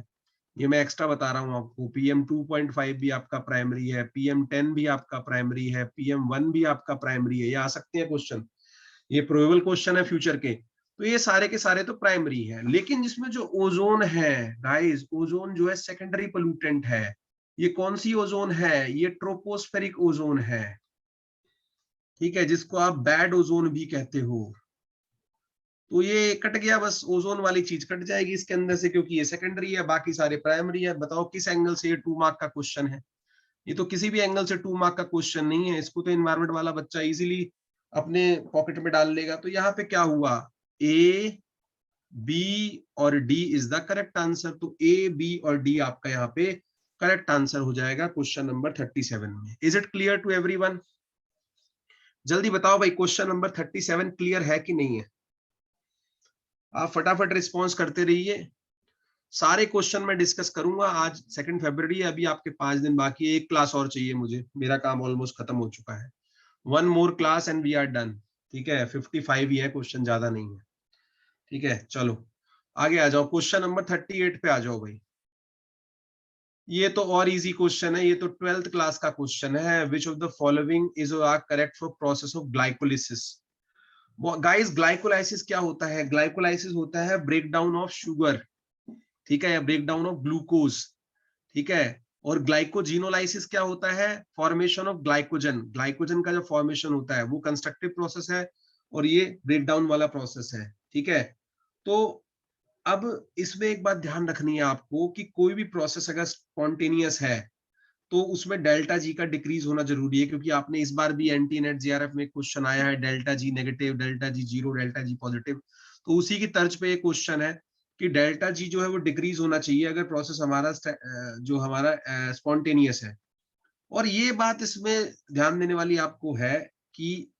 ये मैं एक्स्ट्रा बता रहा हूँ आपको। PM2.5 भी आपका प्राइमरी है, PM10 भी आपका प्राइमरी है, PM1 भी आपका प्राइमरी है। ये आ सकते हैं क्वेश्चन, ये प्रोबेबल क्वेश्चन है फ्यूचर के। तो ये सारे के सारे तो प्राइमरी है, लेकिन जिसमें जो ओजोन है गाइस, ओजोन जो है सेकेंडरी पोल्यूटेंट है। ये कौन सी ओजोन है, ये ट्रोपोस्फेरिक ओजोन है। ठीक है, जिसको आप बैड ओजोन भी कहते हो। तो ये कट गया, बस ओजोन वाली चीज कट जाएगी इसके अंदर से, क्योंकि ये सेकेंडरी है, बाकी सारे प्राइमरी है। बताओ किस एंगल से ये 2 मार्क का क्वेश्चन है। ये तो किसी भी एंगल से 2 मार्क का क्वेश्चन नहीं है, इसको तो एनवायरमेंट वाला बच्चा इजीली अपने पॉकेट में डाल लेगा। तो यहाँ पे क्या हुआ, A, B और D is the correct answer. तो A, B और D आपका यहाँ पे करेक्ट आंसर हो जाएगा क्वेश्चन नंबर 37 में। Is it clear to everyone, जल्दी बताओ भाई, क्वेश्चन नंबर 37 क्लियर है कि नहीं है। आप फटाफट रिस्पॉन्स करते रहिए, सारे क्वेश्चन मैं डिस्कस करूंगा। आज 2 फरवरी है, अभी आपके 5 दिन बाकी है, एक क्लास और चाहिए मुझे, मेरा काम ऑलमोस्ट खत्म हो चुका है। 1 more class and we are done. ठीक है, 55 ही है क्वेश्चन, ज्यादा नहीं है। ठीक है, चलो आगे आ जाओ, क्वेश्चन नंबर 38 पे आ जाओ भाई। ये तो और इजी क्वेश्चन है, ये तो 12th क्लास का क्वेश्चन है। Which of the following is correct for process of glycolysis? Guys glycolysis क्या होता है? ग्लाइकोलाइसिस होता है ब्रेक डाउन ऑफ शुगर, ठीक है, या ब्रेक डाउन ऑफ ग्लूकोज, ठीक है। और ग्लाइकोजिनोलाइसिस क्या होता है? फॉर्मेशन ऑफ ग्लाइकोजन, ग्लाइकोजन का जो फॉर्मेशन होता है वो कंस्ट्रक्टिव प्रोसेस है, और ये ब्रेक डाउन वाला प्रोसेस है, ठीक है। तो अब इसमें एक बात ध्यान रखनी है आपको कि कोई भी प्रोसेस अगर स्पॉन्टेनियस है तो उसमें डेल्टा जी का डिक्रीज होना जरूरी है, क्योंकि आपने इस बार भी एनटी नेट जीआरएफ में क्वेश्चन आया है delta G negative, delta G zero, delta G positive. तो उसी की तर्ज पे एक क्वेश्चन है कि डेल्टा जी जो है वो डिक्रीज होना चाहिए अगर प्रोसेस हमारा जो हमारा स्पॉन्टेनियस है। और ये बात इसमें ध्यान देने वाली आपको है कि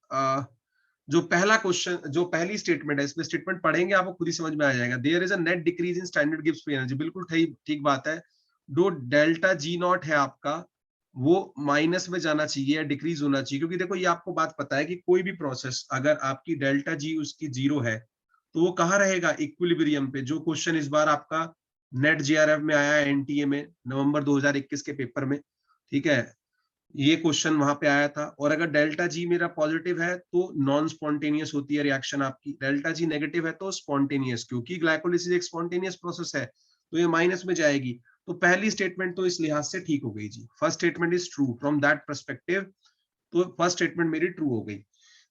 जो पहला क्वेश्चन, जो पहली स्टेटमेंट है, इसमें स्टेटमेंट पढ़ेंगे आपको खुद ही समझ में आ जाएगा। There is a net decrease in standard Gibbs free energy, बिल्कुल ठीक बात है। जो डेल्टा जी नॉट है आपका वो माइनस में जाना चाहिए या डिक्रीज होना चाहिए, क्योंकि देखो ये आपको बात पता है कि कोई भी प्रोसेस अगर आपकी डेल्टा जी उसकी जीरो है तो वो कहाँ रहेगा? इक्विलिब्रियम पे। जो क्वेश्चन इस बार आपका नेट जीआरएफ में आया है एनटीए में नवंबर 2021 के पेपर में, ठीक है, ये क्वेश्चन वहां पे आया था। और अगर डेल्टा जी मेरा पॉजिटिव है तो नॉन स्पॉन्टेनियस होती है रिएक्शन आपकी, डेल्टा जी नेगेटिव है तो स्पॉन्टेनियस, क्योंकि ग्लाइकोलिसिस एक स्पॉन्टेनियस प्रोसेस है तो ये माइनस में जाएगी। तो पहली स्टेटमेंट तो इस लिहाज से ठीक हो गई जी, first statement is true from that perspective. तो फर्स्ट स्टेटमेंट मेरी ट्रू हो गई।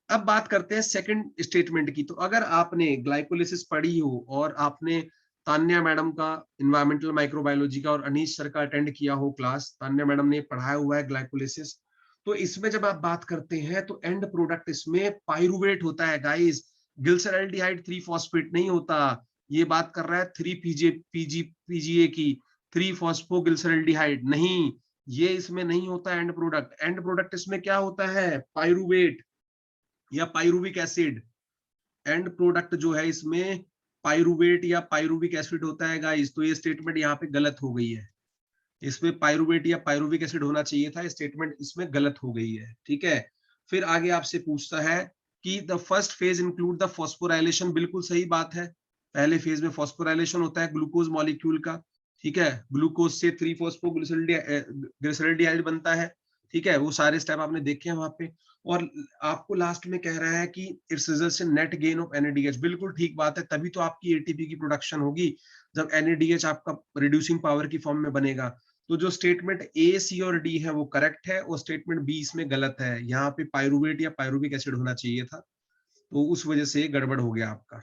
अब बात करते हैं सेकंड स्टेटमेंट की। तो अगर आपने ग्लाइकोलिसिस पढ़ी हो और आपने तान्या मैडम का इन्वायरमेंटल माइक्रोबायोलॉजी का और अनीश सर का अटेंड किया हो क्लास, तान्या मैडम ने पढ़ाया हुआ है ग्लाइकोलिसिस, तो इसमें जब आप बात करते हैं तो एंड प्रोडक्ट इसमें पाइरुवेट होता है गाइस, ग्लिसरॉल्डिहाइड 3 फॉस्फेट नहीं होता। ये बात कर रहा है 3 पीजीए की, 3 फॉस्फोग्लिसरॉल्डिहाइड नहीं, ये इसमें नहीं होता एंड प्रोडक्ट। एंड प्रोडक्ट इसमें क्या होता है? पाइरुवेट या पाइरुविक एसिड। एंड प्रोडक्ट जो है इसमें पाइरुवेट या पाइरुविक एसिड होता है गाइस। तो ये स्टेटमेंट यहाँ पे गलत हो गई है, इसमें पाइरुवेट या पाइरुविक एसिड होना चाहिए था, स्टेटमेंट इसमें गलत हो गई है, ठीक है। फिर आगे आपसे पूछता है कि the first phase include the phosphorylation, बिल्कुल सही बात है। पहले फेज में फॉस्फोराइलेशन होता है ग्लूकोज मॉलिक्यूल का, ठीक है, ग्लूकोज से 3 फॉस्फोग्लिसरॉल्डिहाइड बनता है, ठीक है, वो सारे स्टेप आपने देखे हैं वहां पे। और आपको लास्ट में कह रहा है कि it's results in net gain of NADH, बिल्कुल ठीक बात है, तभी तो आपकी एटीपी की प्रोडक्शन होगी जब एनएडीएच आपका रिड्यूसिंग पावर की फॉर्म में बनेगा। तो जो स्टेटमेंट ए, सी और डी है वो करेक्ट है, और स्टेटमेंट बी इसमें गलत है। यहाँ पे पाइरुवेट या पाइरुविक एसिड होना चाहिए था, तो उस वजह से गड़बड़ हो गया आपका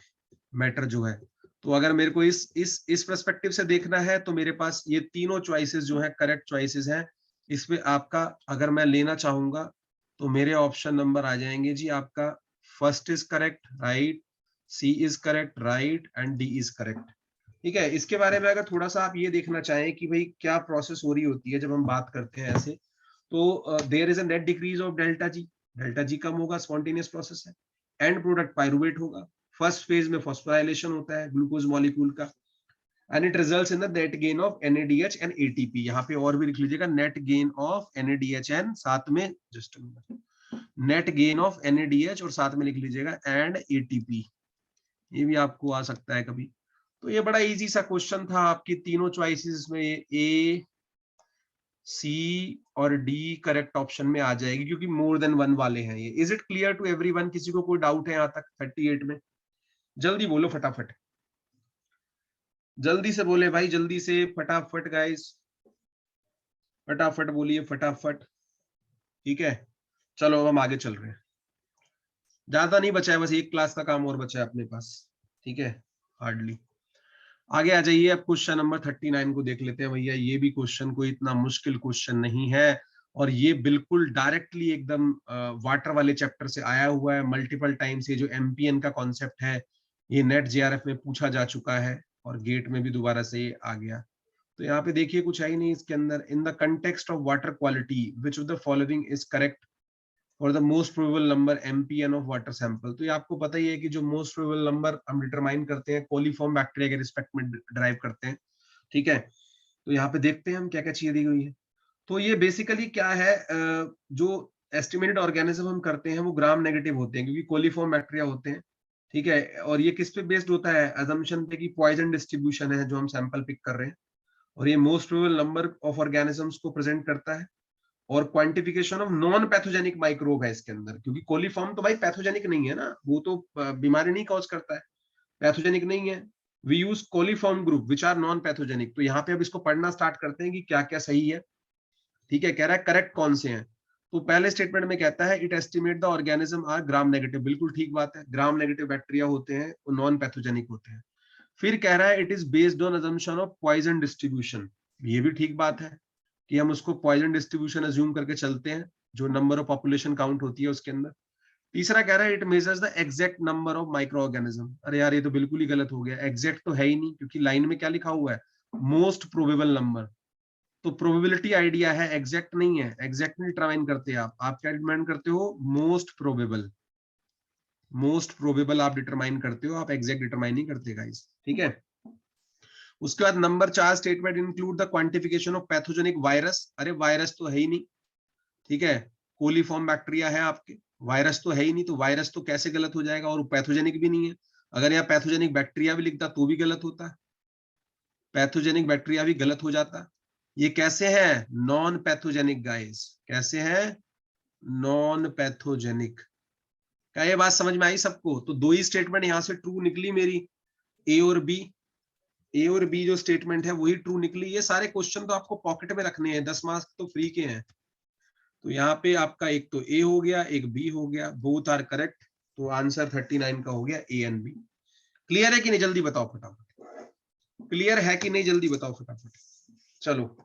मैटर जो है। तो अगर मेरे को इस पर्सपेक्टिव से देखना है तो मेरे पास ये तीनों चॉइसेस जो है करेक्ट चॉइसेस हैं। इसमें आपका अगर मैं लेना चाहूंगा तो मेरे ऑप्शन नंबर आ जाएंगे जी आपका, first is correct right, C is correct right, and D is correct, ठीक है। इसके बारे में अगर थोड़ा सा आप ये देखना चाहें कि भाई क्या प्रोसेस हो रही होती है जब हम बात करते हैं ऐसे, तो there is a net decrease of delta G, delta G कम होगा, स्पॉन्टेनियस प्रोसेस है। एंड प्रोडक्ट पाइरुवेट होगा, फर्स्ट फेज में फॉस्फोराइलेशन होता है ग्लूकोज मॉलिक्यूल का, and it results in the net gain of NADH and ATP. यहाँ पे और भी लिख लीजिएगा, net gain of NADH and साथ में just net gain of NADH और साथ में लिख लीजिएगा एंड एटीपी, ये भी आपको आ सकता है कभी। तो ये बड़ा इजी सा क्वेश्चन था, आपकी तीनों चॉइसेस में ए, सी और डी करेक्ट ऑप्शन में आ जाएगी, क्योंकि मोर देन वन वाले हैं ये। Is it clear to everyone? किसी को कोई डाउट है यहाँ तक 38 में? जल्दी बोलो फटाफट, जल्दी से बोले भाई, जल्दी से फटाफट गाइस, फटाफट बोलिए फटाफट, ठीक है। चलो अब हम आगे चल रहे हैं, ज्यादा नहीं बचा है, बस एक क्लास का काम और बचा है अपने पास, ठीक है, हार्डली। आगे आ जाइए, अब क्वेश्चन नंबर 39 को देख लेते हैं भैया। ये भी क्वेश्चन कोई इतना मुश्किल क्वेश्चन नहीं है, और ये बिल्कुल डायरेक्टली एकदम वाटर वाले चैप्टर से आया हुआ है। मल्टीपल टाइम से जो एमपीएन का कॉन्सेप्ट है ये नेट जेआरएफ में पूछा जा चुका है, और गेट में भी दोबारा से आ गया। तो यहाँ पे देखिए कुछ है ही नहीं इसके अंदर। In the context of water quality which of the following is correct or the most probable number MPN of water sample. तो ये आपको पता ही है कि जो मोस्ट प्रोबेबल नंबर हम डिटरमाइन करते हैं कोलीफॉर्म बैक्टीरिया के रिस्पेक्ट में ड्राइव करते हैं, ठीक है। तो यहाँ पे देखते हैं हम क्या क्या चीजें दी हुई है। तो ये बेसिकली क्या है, जो एस्टिमेटेड ऑर्गेनिज्म हम करते हैं वो ग्राम नेगेटिव होते हैं, क्योंकि कोलीफॉर्म बैक्टीरिया होते हैं, ठीक है। और ये किस पे बेस्ड होता है? अजम्पशन पे कि पॉइजन डिस्ट्रीब्यूशन है जो हम सैंपल पिक कर रहे हैं। और ये most probable number of organisms को प्रेजेंट करता है। और quantification of non pathogenic microbe है इसके अंदर, क्योंकि कोलीफॉर्म तो भाई पैथोजेनिक नहीं है ना, वो तो बीमारी नहीं कॉज करता है, पैथोजेनिक नहीं है। We use coliform group which are non pathogenic. तो यहाँ पे अब इसको पढ़ना स्टार्ट करते हैं कि क्या क्या सही है। ठीक है, कह रहा है करेक्ट कौन से हैं। तो पहले स्टेटमेंट में कहता है it estimate the organism are gram negative, बिल्कुल ठीक बात है, ग्राम नेगेटिव बैक्टीरिया होते हैं, वो नॉन पैथोजेनिक होते हैं। फिर कह रहा है it is based on assumption of Poisson distribution, ये भी ठीक बात है कि हम उसको पॉइजन डिस्ट्रीब्यूशन अज्यूम करके चलते हैं जो नंबर ऑफ पॉपुलेशन काउंट होती है उसके अंदर। तीसरा कह रहा है it measures the exact number of micro organism. अरे यार ये तो बिल्कुल ही गलत हो गया, एग्जैक्ट तो है ही नहीं, क्योंकि लाइन में क्या लिखा हुआ है, मोस्ट प्रोबेबल नंबर। तो प्रोबेबिलिटी आइडिया है, एग्जैक्ट नहीं है, एग्जैक्ट नहीं डिटरमाइन करते आप क्या डिटरमाइन करते हो, मोस्ट प्रोबेबल। मोस्ट प्रोबेबल आप डिटरमाइन करते हो, आप एग्जैक्ट डिटरमाइन नहीं करते गाइस, ठीक है। उसके बाद number 4 statement include the quantification of pathogenic virus. अरे वायरस तो है ही नहीं, ठीक है, कोलीफॉर्म बैक्टीरिया है आपके, वायरस तो है ही नहीं, तो वायरस तो कैसे गलत हो जाएगा, और पैथोजेनिक भी नहीं है। अगर यहाँ पैथोजेनिक बैक्टीरिया भी लिखता तो भी गलत होता, पैथोजेनिक बैक्टीरिया भी गलत हो जाता। ये कैसे है, नॉन पैथोजेनिक गाइस, कैसे है, नॉन पैथोजेनिक। क्या ये बात समझ में आई सबको? तो दो ही स्टेटमेंट यहां से ट्रू निकली मेरी, ए और बी। ए और बी जो स्टेटमेंट है वही ट्रू निकली। ये सारे क्वेश्चन तो आपको पॉकेट में रखने हैं, 10 मार्क्स तो फ्री के हैं। तो यहाँ पे आपका एक तो ए हो गया, एक बी हो गया, बोथ आर करेक्ट। तो आंसर 39 का हो गया ए एंड बी। क्लियर है कि नहीं, जल्दी बताओ फटाफट, क्लियर है कि नहीं, जल्दी बताओ फटाफट। चलो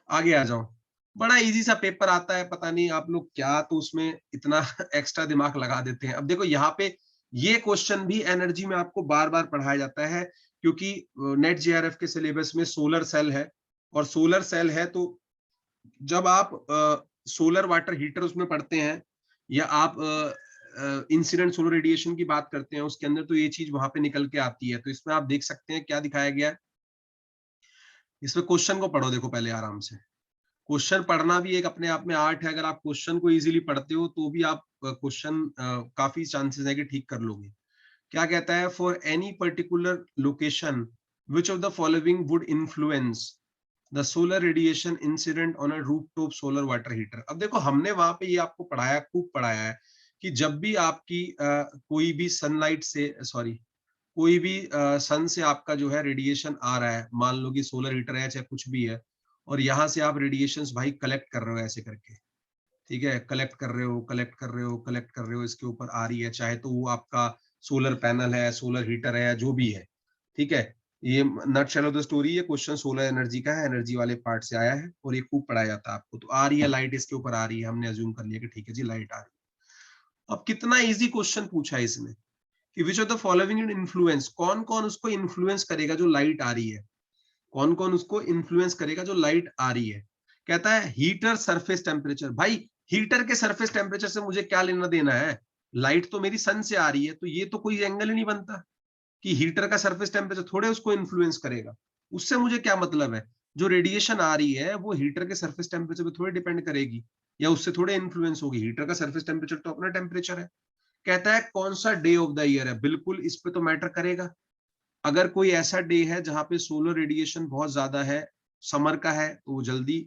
आगे आ जाओ। बड़ा इजी सा पेपर आता है, पता नहीं आप लोग क्या तो उसमें इतना एक्स्ट्रा दिमाग लगा देते हैं। अब देखो यहाँ पे ये क्वेश्चन भी एनर्जी में आपको बार बार पढ़ाया जाता है, क्योंककि नेट जेआरएफ के सिलेबस में सोलर सेल है, और सोलर सेल है तो जब आप सोलर वाटर हीटर उसमें पढ़ते हैं, या आप इंसिडेंट सोलर रेडिएशन की बात करते हैं उसके अंदर, तो ये चीज वहां पे निकल के आती है। तो इसमें आप देख सकते हैं क्या दिखाया गया है। इसमें क्वेश्चन को पढ़ो, देखो पहले आराम से। क्वेश्चन पढ़ना भी एक अपने आप में आर्ट है। अगर आप क्वेश्चन को इजीली पढ़ते हो तो भी आप क्वेश्चन काफी चांसेस है कि ठीक कर लोगे। क्या कहता है, for any particular location which of the following would influence the solar radiation incident on a rooftop solar water heater. अब देखो हमने वहां पे ये आपको पढ़ाया, खूब पढ़ाया है कि जब भी आपकी कोई भी सनलाइट से, सॉरी, कोई भी सन से आपका जो है रेडिएशन आ रहा है, मान लो कि सोलर हीटर है चाहे कुछ भी है, और यहाँ से आप रेडिएशंस भाई कलेक्ट कर रहे हो ऐसे करके, ठीक है, कलेक्ट कर रहे हो, कलेक्ट कर रहे हो, कलेक्ट कर रहे हो, इसके ऊपर आ रही है, चाहे तो वो आपका सोलर पैनल है, सोलर हीटर है, जो भी है, ठीक है। ये नटशेल ऑफ द स्टोरी, ये क्वेश्चन सोलर एनर्जी का है, एनर्जी वाले पार्ट से आया है, और ये खूब पढ़ाया जाता है आपको। तो आ रही है लाइट, इसके ऊपर आ रही है, हमने अज्यूम कर लिया कि ठीक है जी लाइट आ रही है। अब कितना इजी क्वेश्चन पूछा है इसने कि विच ऑफ द फॉलोइंग इन्फ्लुएंस, कौन कौन उसको इन्फ्लुएंस करेगा जो लाइट आ रही है, कौन कौन उसको इन्फ्लुएंस करेगा जो लाइट आ रही है। कहता है हीटर सरफेस टेम्परेचर। भाई हीटर के सरफेस टेम्परेचर से मुझे क्या लेना देना है, लाइट तो मेरी सन से आ रही है, तो ये तो कोई एंगल ही नहीं बनता कि हीटर का सरफेस टेम्परेचर थोड़े उसको इन्फ्लुएंस करेगा। उससे मुझे क्या मतलब है, जो रेडिएशन आ रही है वो हीटर के सरफेस टेम्परेचर पे थोड़ी डिपेंड करेगी, या उससे थोड़े इन्फ्लुएंस होगी। हीटर का सरफेस टेम्परेचर तो अपना टेम्परेचर है। कहता है कौन सा डे ऑफ द ईयर है, बिल्कुल इस पे तो मैटर करेगा। अगर कोई ऐसा डे है जहां पे सोलर रेडिएशन बहुत ज्यादा है, समर का है, तो वो जल्दी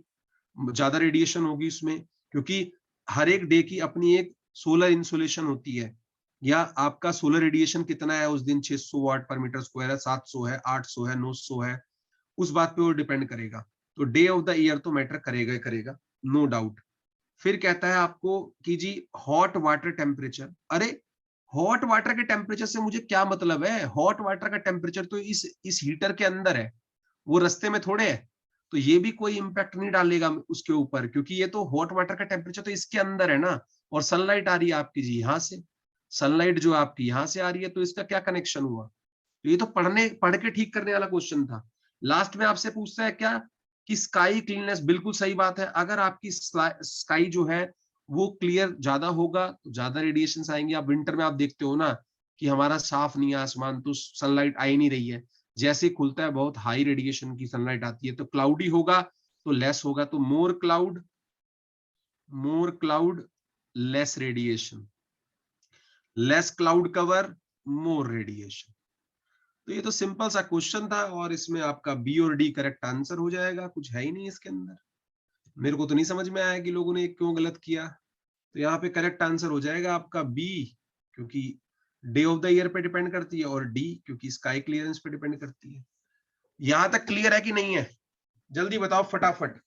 ज्यादा रेडिएशन होगी उसमें, क्योंकि हर एक डे की अपनी एक सोलर इंसोलेशन होती है। या आपका सोलर रेडिएशन कितना है उस दिन, 600 वाट पर मीटर स्क्वायर है, 700 है, 800 है, 900 है, उस बात पे वो डिपेंड करेगा। तो डे ऑफ द ईयर तो मैटर करेगा ही करेगा, नो डाउट। फिर कहता है आपको कि जी हॉट वाटर टेम्परेचर। अरे हॉट वाटर के टेम्परेचर से मुझे क्या मतलब है, हॉट वाटर का टेम्परेचर तो इस हीटर के अंदर है, वो रास्ते में थोड़े है। तो ये भी कोई इंपैक्ट नहीं डालेगा उसके ऊपर, क्योंकि ये तो हॉट वाटर का टेम्परेचर तो इसके अंदर है ना। और सनलाइट आ रही है आपकी जी यहाँ से, सनलाइट जो आपकी यहाँ से आ रही है, तो इसका क्या कनेक्शन हुआ। तो ये तो पढ़ के ठीक करने वाला क्वेश्चन था। लास्ट में आपसे पूछता है क्या, कि स्काई क्लीननेस, बिल्कुल सही बात है। अगर आपकी स्काई जो है वो क्लियर ज्यादा होगा तो ज्यादा रेडिएशन आएंगे। आप विंटर में आप देखते हो ना कि हमारा साफ नहीं है आसमान, तो सनलाइट आ ही नहीं रही है, जैसे ही खुलता है बहुत हाई रेडिएशन की सनलाइट आती है। तो क्लाउडी होगा तो लेस होगा, तो more cloud less radiation, less cloud cover more radiation. तो ये तो सिंपल सा क्वेश्चन था और इसमें आपका बी और डी करेक्ट आंसर हो जाएगा, कुछ है ही नहीं इसके अंदर। मेरे को तो नहीं समझ में आया कि लोगों ने क्यों गलत किया। तो यहाँ पे करेक्ट आंसर हो जाएगा आपका बी, क्योंकि डे ऑफ द ईयर पे डिपेंड करती है, और डी क्योंकि स्काई क्लियरेंस पे डिपेंड करती है। यहां तक क्लियर है कि नहीं है? जल्दी बताओ फटाफट,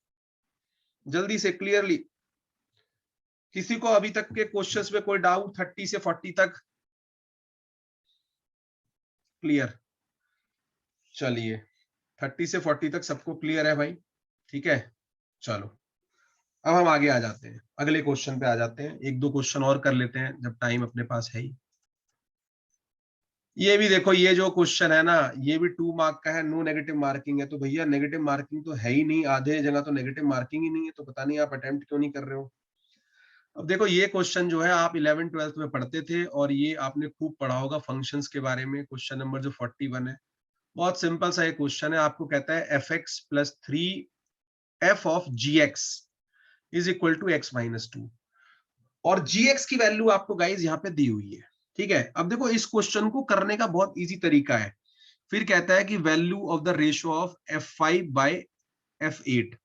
जल्दी से क्लियरली। किसी को अभी तक के क्वेश्चंस में कोई डाउट 30 से 40 तक? क्लियर? चलिए 30 से 40 तक सबको क्लियर है भाई, ठीक है। चलो अब हम आगे आ जाते हैं, अगले क्वेश्चन पे आ जाते हैं, एक दो क्वेश्चन और कर लेते हैं जब टाइम अपने पास है ही। ये भी देखो, ये जो क्वेश्चन है ना, ये भी 2 मार्क का है, नो नेगेटिव मार्किंग है। तो भैया नेगेटिव मार्किंग तो है ही नहीं, आधे जगह तो नेगेटिव मार्किंग ही नहीं है, तो पता नहीं आप अटेम्प्ट क्यों नहीं कर रहे हो। अब देखो ये क्वेश्चन जो है आप 11 12th में पढ़ते थे, और ये आपने खूब पढ़ा होगा फंक्शंस के बारे में। क्वेश्चन नंबर जो 41 है, बहुत सिंपल सा ये क्वेश्चन है। आपको कहता है f x plus 3 f of g x is equal to x minus 2, और जी एक्स की वैल्यू आपको गाइज यहाँ पे दी हुई है, ठीक है। अब देखो इस क्वेश्चन को करने का बहुत इजी तरीका है। फिर कहता है कि value of the ratio of F5 by F8।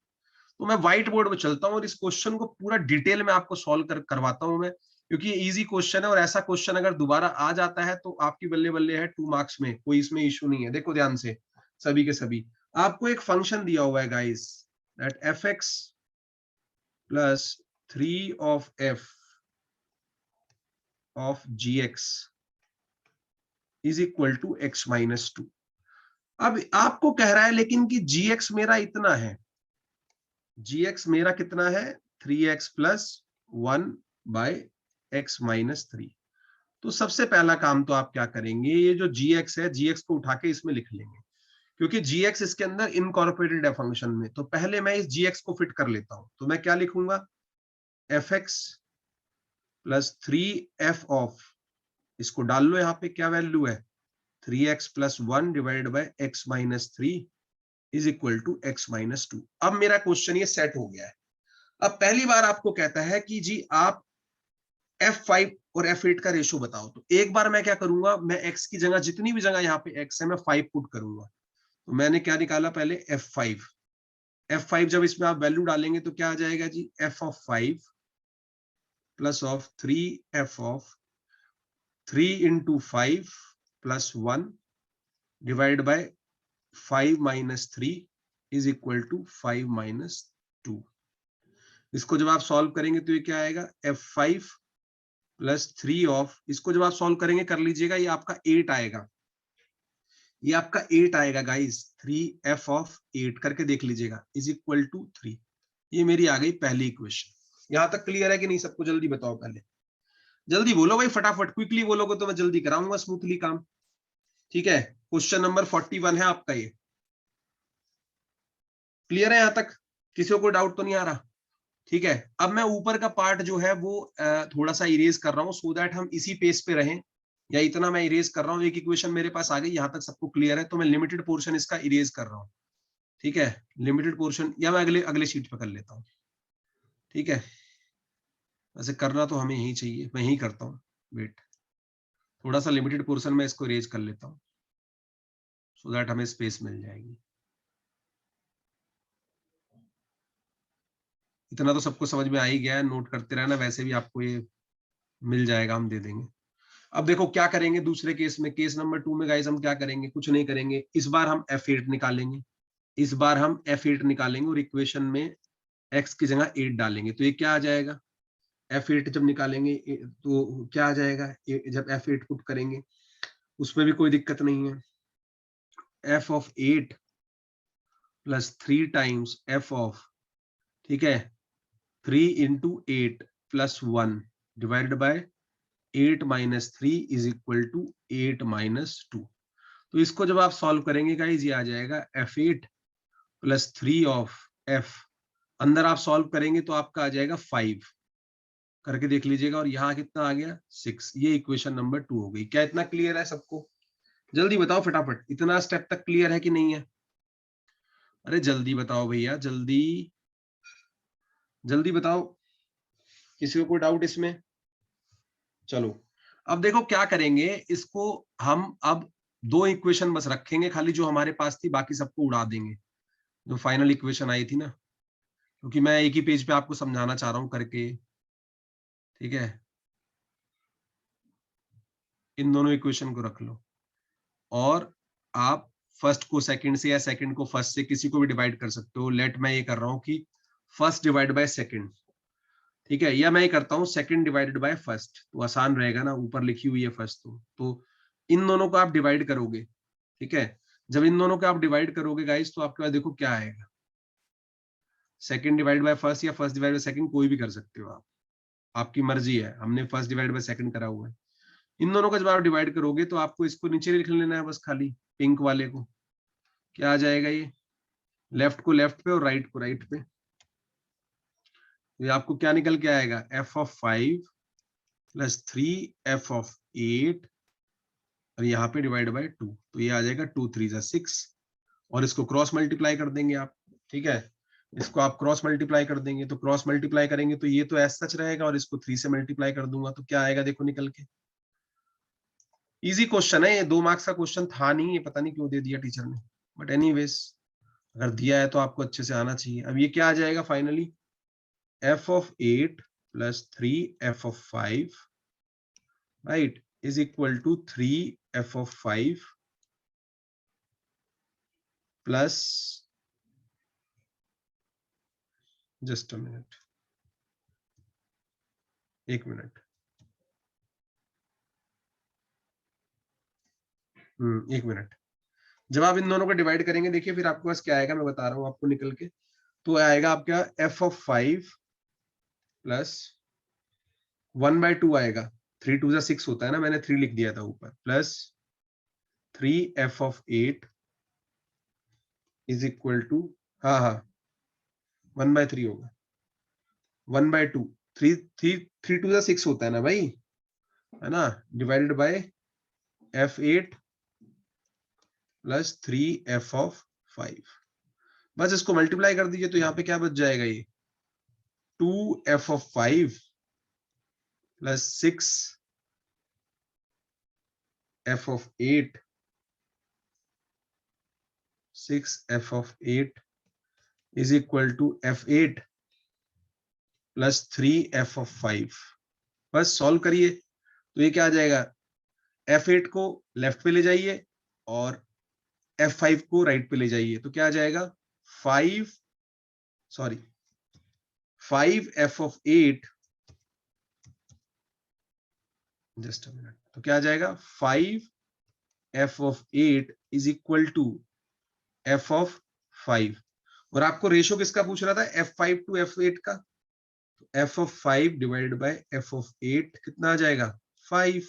तो मैं व्हाइट बोर्ड में चलता हूँ और इस क्वेश्चन को पूरा डिटेल में आपको सॉल्व करवाता हूं मैं, क्योंकि ये इजी क्वेश्चन है, और ऐसा क्वेश्चन अगर दोबारा आ जाता है तो आपकी बल्ले बल्ले है, 2 मार्क्स में कोई इसमें इशू नहीं है। देखो ध्यान से सभी के सभी, आपको एक फंक्शन दिया हुआ है guys, that f x plus 3 of f of g x is equal to x minus 2। अब आपको कह रहा है लेकिन कि जी एक्स मेरा इतना है, जी एक्स मेरा कितना है 3x plus 1 bye x minus 3। तो सबसे पहला काम तो आप क्या करेंगे, ये जो जी एक्स है, जी एक्स को उठा के इसमें लिख लेंगे, क्योंकि जी एक्स इसके अंदर इनकॉर्पोरेटेड है फंक्शन में। तो पहले मैं इस जी एक्स को फिट कर लेता हूं, तो मैं क्या लिखूंगा, f x plus 3 f of, इसको डाल लो यहाँ पे, क्या वैल्यू है 3x plus 1 divide by x minus 3 is equal to x minus 2। अब मेरा क्वेश्चन ये सेट हो गया है। अब पहली बार आपको कहता है कि जी आप F5 और F8 का रेशियो बताओ। तो एक बार मैं क्या करूंगा, मैं x की जगह जितनी भी जगह यहाँ पे x है मैं 5 पुट करूंगा। तो मैंने क्या निकाला पहले, F5। F5 जब इसमें आप वैल्यू डालेंगे तो क्या आ जाएगा जी, f of 5 plus of 3 f of 3 into 5 plus 1 divide by 5 minus 3 is equal to 5 minus 2। इसको जब आप सॉल्व करेंगे तो ये क्या आएगा, F5 प्लस 3 ऑफ, इसको जब आप सॉल्व करेंगे कर लीजिएगा, ये आपका 8 आएगा, ये आपका 8 आएगा गाइस, 3f ऑफ 8 करके देख लीजिएगा इज इक्वल टू 3। ये मेरी आ गई पहली इक्वेशन। यहां तक क्लियर है कि नहीं सबको? जल्दी बताओ, पहले जल्दी बोलो भाई, फटाफट क्विकली बोलोगे तो मैं जल्दी कराऊंगा स्मूथली काम, ठीक है। क्वेश्चन नंबर 41 है आपका ये, क्लियर है यहां तक? किसी को कोई डाउट तो नहीं आ रहा? ठीक है। अब मैं ऊपर का पार्ट जो है वो थोड़ा सा इरेज कर रहा हूँ, सो दैट हम इसी पेज पे रहें, या इतना मैं इरेज कर रहा हूँ। एक इक्वेशन मेरे पास आ गई, यहां तक सबको क्लियर है, तो मैं लिमिटेड पोर्शन इसका इरेज कर रहा हूँ, ठीक है। लिमिटेड पोर्शन, या मैं अगले अगले शीट पे कर लेता हूँ, ठीक है। वैसे करना तो हमें यही चाहिए, मैं यही करता हूँ। वेट, थोड़ा सा लिमिटेड पोर्शन में इसको इरेज कर लेता हूँ, सो दैट हमें स्पेस मिल जाएगी। इतना तो सबको समझ में आ ही गया है, नोट करते रहना, वैसे भी आपको ये मिल जाएगा, हम दे देंगे। अब देखो क्या करेंगे दूसरे केस में, केस नंबर 2 में गाइस हम क्या करेंगे, कुछ नहीं करेंगे। इस बार हम F8 निकालेंगे, इस बार हम F8 निकालेंगे, और इक्वेशन में x की जगह 8 डालेंगे। तो ये क्या आ जाएगा, F8 जब निकालेंगे तो क्या आ जाएगा, जब F8 पुट करेंगे उसमें भी कोई दिक्कत नहीं है। f of 8 plus 3 times f of, ठीक है, 3 into 8 plus 1 divided by 8 minus 3 is equal to 8 minus 2। तो इसको जब आप सॉल्व करेंगे गाइस, ये आ जाएगा F8 प्लस 3 ऑफ F, अंदर आप सॉल्व करेंगे तो आपका आ जाएगा 5 करके देख लीजिएगा, और यहाँ कितना आ गया 6। ये इक्वेशन नंबर 2 हो गई। क्या इतना क्लियर है सबको? जल्दी बताओ फटाफट, इतना स्टेप तक क्लियर है कि नहीं है? अरे जल्दी बताओ भैया, जल्दी जल्दी बताओ, किसी को कोई डाउट इसमें? चलो अब देखो क्या करेंगे, इसको हम अब 2 इक्वेशन बस रखेंगे खाली जो हमारे पास थी, बाकी सबको उड़ा देंगे जो फाइनल इक्वेशन आई थी ना, क्योंकि मैं एक ही पेज पे आपको समझाना चाह रहा हूं करके। ठीक है, इन दोनों इक्वेशन को रख लो और आप फर्स्ट को सेकंड से या सेकंड को फर्स्ट से किसी को भी डिवाइड कर सकते हो। लेट मैं ये कर रहा हूं कि फर्स्ट डिवाइड बाय सेकंड, ठीक है, या मैं ये करता हूँ सेकंड डिवाइडेड बाय फर्स्ट, तो आसान रहेगा ना, ऊपर लिखी हुई है फर्स्ट तो इन दोनों को आप डिवाइड करोगे। ठीक है, जब इन दोनों को आप डिवाइड करोगे गाइस तो आपके पास देखो क्या आएगा, सेकंड डिवाइड बाय फर्स्ट या फर्स्ट डिवाइड बाय सेकंड, कोई भी कर सकते हो आप, आपकी मर्जी है। हमने फर्स्ट डिवाइड बाय सेकंड करा हुआ है। इन दोनों का जब आप डिवाइड करोगे तो आपको इसको नीचे लिख लेना है बस खाली, पिंक वाले को। क्या आ जाएगा ये, लेफ्ट को लेफ्ट पे और राइट को राइट पे, तो ये आपको क्या निकल के आएगा, f ऑफ 5 प्लस 3f(8) और यहाँ पे डिवाइड बाय 2, तो ये आ जाएगा 2 3 जा 6, और इसको क्रॉस मल्टीप्लाई कर देंगे आप। ठीक है, इसको आप क्रॉस मल्टीप्लाई कर देंगे, तो क्रॉस मल्टीप्लाई करेंगे तो ये तो एज सच रहेगा, और इसको 3 से मल्टीप्लाई कर दूंगा तो क्या आएगा देखो निकल के। इजी क्वेश्चन है ये, 2 मार्क्स का क्वेश्चन था नहीं, ये पता नहीं क्यों दे दिया टीचर ने, बट एनीवेज अगर दिया है तो आपको अच्छे से आना चाहिए। अब ये क्या आ जाएगा finally, f(8) plus 3f(5) right is equal to 3f(5) plus, just a minute, एक मिनट, एक मिनट। जब आप इन दोनों को डिवाइड करेंगे देखिए फिर आपके पास क्या आएगा, मैं बता रहा हूं आपको निकल के, तो आएगा आपका f(5) प्लस 1/2 आएगा, 3 2 जा 6 होता है ना, मैंने 3 लिख दिया था ऊपर, plus 3f(8) is equal to, हाँ हाँ 1/3 होगा, 1/2, 3 2 जा 6 होता है ना भाई, है ना, divided by f(8) plus 3f(5), बस इसको मल्टीप्लाई कर दीजिए तो यहाँ पे क्या बच जाएगा, ये 2f(5) plus 6f(8) 6f(8) is equal to f(8) plus 3f(5), बस सॉल्व करिए तो ये क्या आ जाएगा, f(8) को लेफ्ट पे ले जाइए और f(5) को राइट पे ले जाइए, तो क्या आ जाएगा 5f(8), जस्ट अ मिनट, तो क्या आ जाएगा 5f(8) is equal to f(5), और आपको रेशो किसका पूछ रहा था, f(5) टू f(8) का, तो f(5) डिवाइडेड बाय f(8) कितना आ जाएगा 5।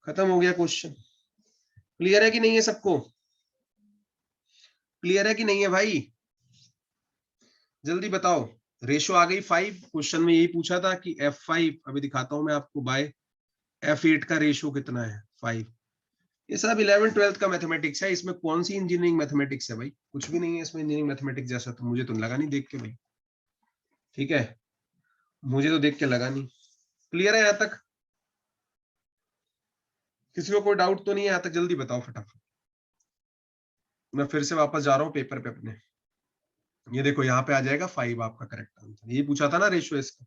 खत्म हो गया क्वेश्चन। क्लियर है कि नहीं है सबको, क्लियर है कि नहीं है भाई, जल्दी बताओ। रेशो आ गई 5, क्वेश्चन में यही पूछा था कि f(5), अभी दिखाता हूं मैं आपको, बाय f(8) का रेशो कितना है 5। ये सब 11th 12th का मैथमेटिक्स है, इसमें कौन सी इंजीनियरिंग मैथमेटिक्स है भाई, कुछ भी नहीं है इसमें इंजीनियरिंग मैथमेटिक्स जैसा, तो मुझे तो लगा नहीं देख के भाई। ठीक है, मुझे तो देख के लगा नहीं। क्लियर है यहाँ तक, किसी को कोई डाउट तो नहीं है यहाँ तक, जल्दी बताओ फटाफट। मैं फिर से वापस जा रहा हूँ पेपर पे अपने, ये देखो यहाँ पे आ जाएगा 5 आपका करेक्ट आंसर, ये पूछा था ना रेशियो इसका।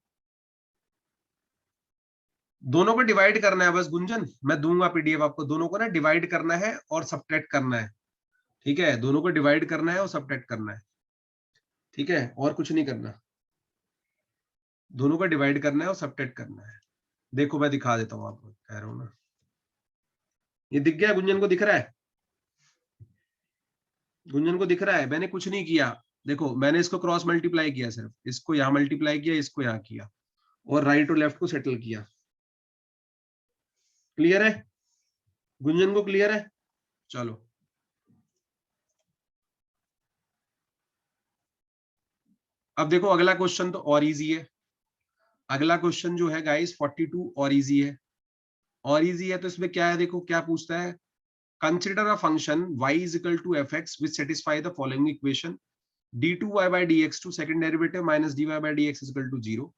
दोनों को डिवाइड करना है बस गुंजन, मैं दूंगा पीडीएफ आपको, दोनों को ना डिवाइड करना है और सबट्रैक्ट करना है। ठीक है, दोनों को डिवाइड करना है और सबट्रैक्ट करना है। ठीक है, और कुछ नहीं करना, दोनों को डिवाइड करना है और सबट्रैक्ट करना है। देखो मैं दिखा देता हूँ आपको, कह रहा हूँ ना, ये दिख गया गुंजन को, दिख रहा है, गुंजन को दिख रहा है, मैंने कुछ नहीं किया। देखो मैंने इसको क्रॉस मल्टीप्लाई किया, सिर्फ इसको यहाँ मल्टीप्लाई किया, इसको यहाँ किया, और राइट और लेफ्ट को सेटल किया। क्लियर है गुंजन को, क्लियर है, चलो। अब देखो अगला क्वेश्चन तो और इजी है, अगला क्वेश्चन जो है गाइस 42 और इजी है, और इजी है तो इसमें क्या है, देखो क्या पूछता है, consider a function y is equal to fx which satisfy the following equation, d2y by dx2 second derivative minus dy by dx is equal to 0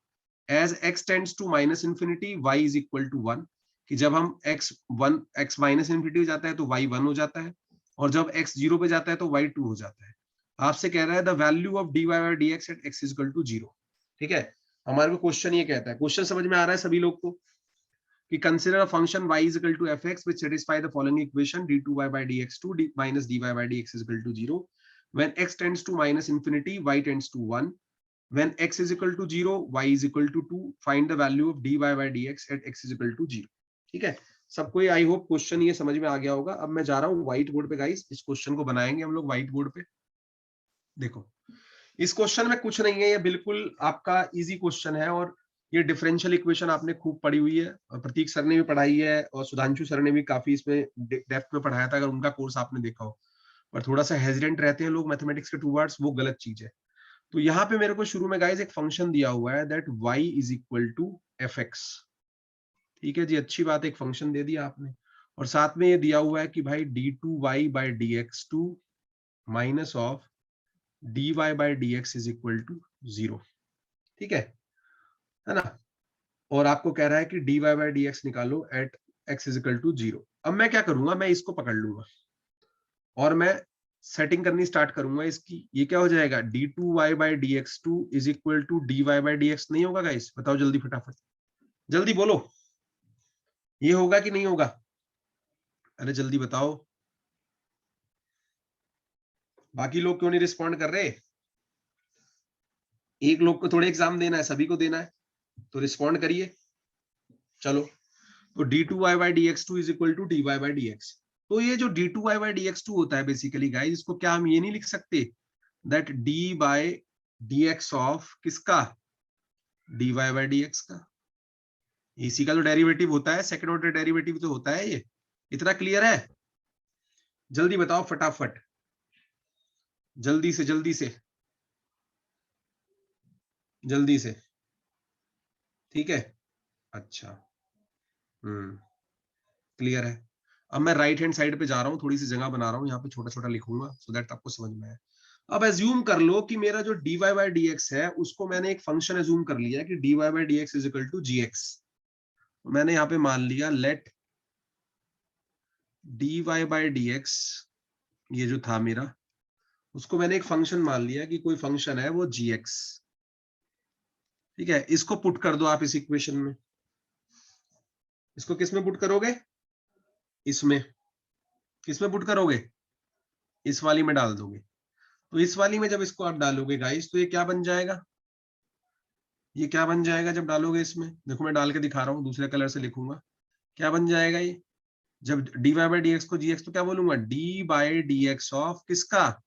as x tends to minus infinity y is equal to 1, कि जब हम x minus infinity हो जाता है तो y 1 हो जाता है, और जब x 0 पे जाता है तो y 2 हो जाता है। आपसे कह रहा है the value of dy by dx at x is equal to 0। ठीक है, हमारे को क्वेश्चन ये कहता है, क्वेश्चन समझ में आ रहा है सभी लोग को, कि consider a function y is equal to fx which satisfy the following equation d2y by dx2 minus dy by dx is equal to 0 when x tends to minus infinity y tends to 1 when x is equal to 0 y is equal to 2 find the value of dy by dx at x is equal to 0। ठीक है, सबको ये I hope question ये समझ में आ गया होगा। अब मैं जा रहा हूँ व्हाइट बोर्ड पे गाइस, इस क्वेश्चन को बनाएंगे हम लोग व्हाइट बोर्ड पे। देखो, इस क्वेश्चन में कुछ नहीं है, ये बिल्कुल आपका इजी क्वेश्चन है, और ये डिफरेंशियल इक्वेशन आपने खूब पढ़ी हुई है, और प्रतीक सर ने भी पढ़ाई है, और सुधांशु सर ने भी काफी इसमें डेप्थ में पढ़ाया था, अगर उनका कोर्स आपने देखा हो। पर थोड़ा सा हेजिडेंट रहते हैं लोग मैथमेटिक्स के टूवर्ड्स, वो गलत चीज है। तो यहाँ पे मेरे को शुरू में गाइस एक फंक्शन दिया हुआ है that y is equal to fx। ठीक है जी, अच्छी बात है, एक फंक्शन दे दिया आपने, और साथ में ये दिया हुआ है कि भाई d2y by dx2 minus of dy by dx is equal to 0। ठीक है ना, और आपको कह रहा है कि dy बाय dx निकालो at x is equal to 0। अब मैं क्या करूंगा, मैं इसको पकड़ लूंगा और मैं सेटिंग करनी स्टार्ट करूंगा इसकी। ये क्या हो जाएगा, d2y by dx2 is equal to dy by dx। नहीं होगा गाइस, बताओ जल्दी फटाफट, जल्दी बोलो, ये होगा कि नहीं होगा? अरे जल्दी बताओ, बाकी लोग क्यों नहीं रिस्पॉन्ड कर रहे? एक लोग को थोड़े एग्जाम देना है, सभी को देना है, तो रिस्पॉन्ड करिए। चलो, तो d2y by dx2 is equal to dy by dx। तो ये जो d2y बाय dx2 होता है बेसिकली गाइस, इसको क्या हम ये नहीं लिख सकते that d by dx of किसका, dy बाय dx का। इसी का तो डेरिवेटिव होता है, सेकंड ऑर्डर डेरिवेटिव तो होता है ये। इतना क्लियर है? जल्दी बताओ फटाफट, जल्दी से जल्दी से जल्दी से। ठीक है, अच्छा, क्लियर है। अब मैं राइट हैंड साइड पे जा रहा हूँ, थोड़ी सी जगह बना रहा हूँ यहाँ पे, छोटा छोटा लिखूंगा सो दैट आपको समझ में आए। अब एज्यूम कर लो कि मेरा जो dy बाय dx है उसको मैंने एक फंक्शन एज्यूम कर लिया कि dy by dx is equal to gx। मैंने यहाँ पे मान लिया लेट dy बाय dx, ये जो था मेरा, उसको मैंने एक फंक्शन मान लिया कि कोई फंक्शन है वो gx। ठीक है, इसको पुट कर दो आप इस इक्वेशन में। इसको किस में पुट करोगे, इसमें। किस में पुट करोगे, इस वाली में डाल दोगे। तो इस वाली में जब इसको आप डालोगे गाइस, तो ये क्या बन जाएगा, ये क्या बन जाएगा जब डालोगे इसमें? देखो मैं डाल के दिखा रहा हूँ, दूसरे कलर से लिखूंगा, क्या बन जाएगा ये। जब dy बाय dx को gx, तो क्या बोलूंगा, d बाय dx ऑफ किसका,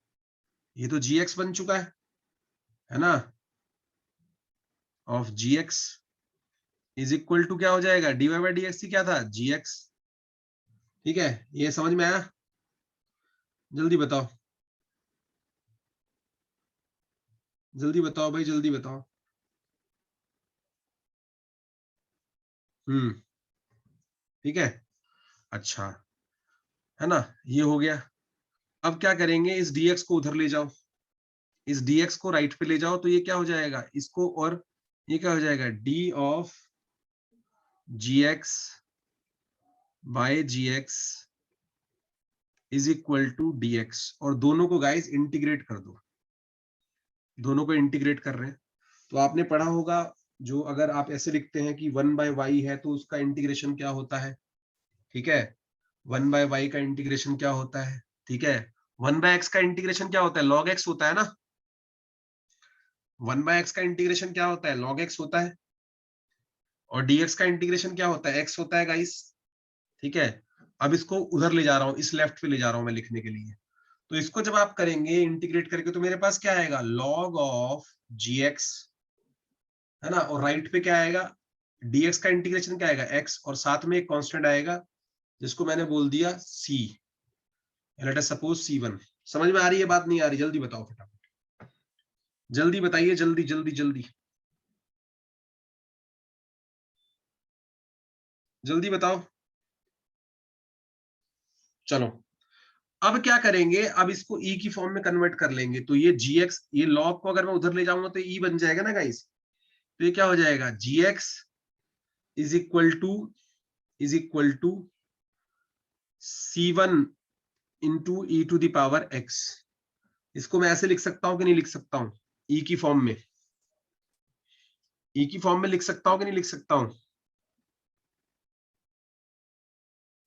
ये तो gx बन चुका है ना, of gx is equal to क्या हो जाएगा, dy बाय dx ही क्या था, gx। ठीक है, ये समझ में आया? जल्दी बताओ, जल्दी बताओ भाई, जल्दी बताओ। ठीक है, अच्छा, है ना, ये हो गया। अब क्या करेंगे, इस dx को उधर ले जाओ, इस dx को राइट पे ले जाओ, तो ये क्या हो जाएगा इसको, और ये क्या हो जाएगा, d of gx by gx is equal to dx, और दोनों को गाइस इंटीग्रेट कर दो, दोनों को इंटीग्रेट कर रहे हैं। तो आपने पढ़ा होगा, जो अगर आप ऐसे लिखते हैं कि 1 बाय y है तो उसका इंटीग्रेशन क्या होता है। ठीक है, 1 बाय y का इंटीग्रेशन क्या होता है, ठीक है, 1 बाय x का इंटीग्रेशन क्या होता है, log x होता है ना। 1 बाय x का इंटीग्रेशन क्या होता है, log x होता है, और dx का इंटीग्रेशन क्या होता है, x होता है गाइस। ठीक है, अब इसको उधर ले जा रहा हूँ, इस लेफ्ट पे ले जा रहा हूँ मैं लिखने के लिए। तो इसको जब आप करेंगे इंटीग्रेट करके, तो मेरे पास क्या आएगा, log ऑफ gx, है ना, और राइट पे क्या आएगा, dx का इंटीग्रेशन क्या आएगा, x, और साथ में एक कांस्टेंट आएगा जिसको मैंने बोल दिया c, let us suppose c1। समझ में आ रही है बात, नहीं आ रही? जल्दी बताओ फटाफट, जल्दी बताइए, जल्दी जल्दी जल्दी जल्दी बताओ। चलो, अब क्या करेंगे, अब इसको e की फॉर्म में कन्वर्ट कर लेंगे, तो ये gx, ये log को अगर मैं उधर ले जाऊंगा तो e बन जाएगा ना गाइस। तो ये क्या हो जाएगा, gx is equal to is equal to C1 into e to the power x। इसको मैं ऐसे लिख सकता हूं कि नहीं लिख सकता हूं? ई की फॉर्म में, ई की फॉर्म में लिख सकता हूं कि नहीं लिख सकता हूं?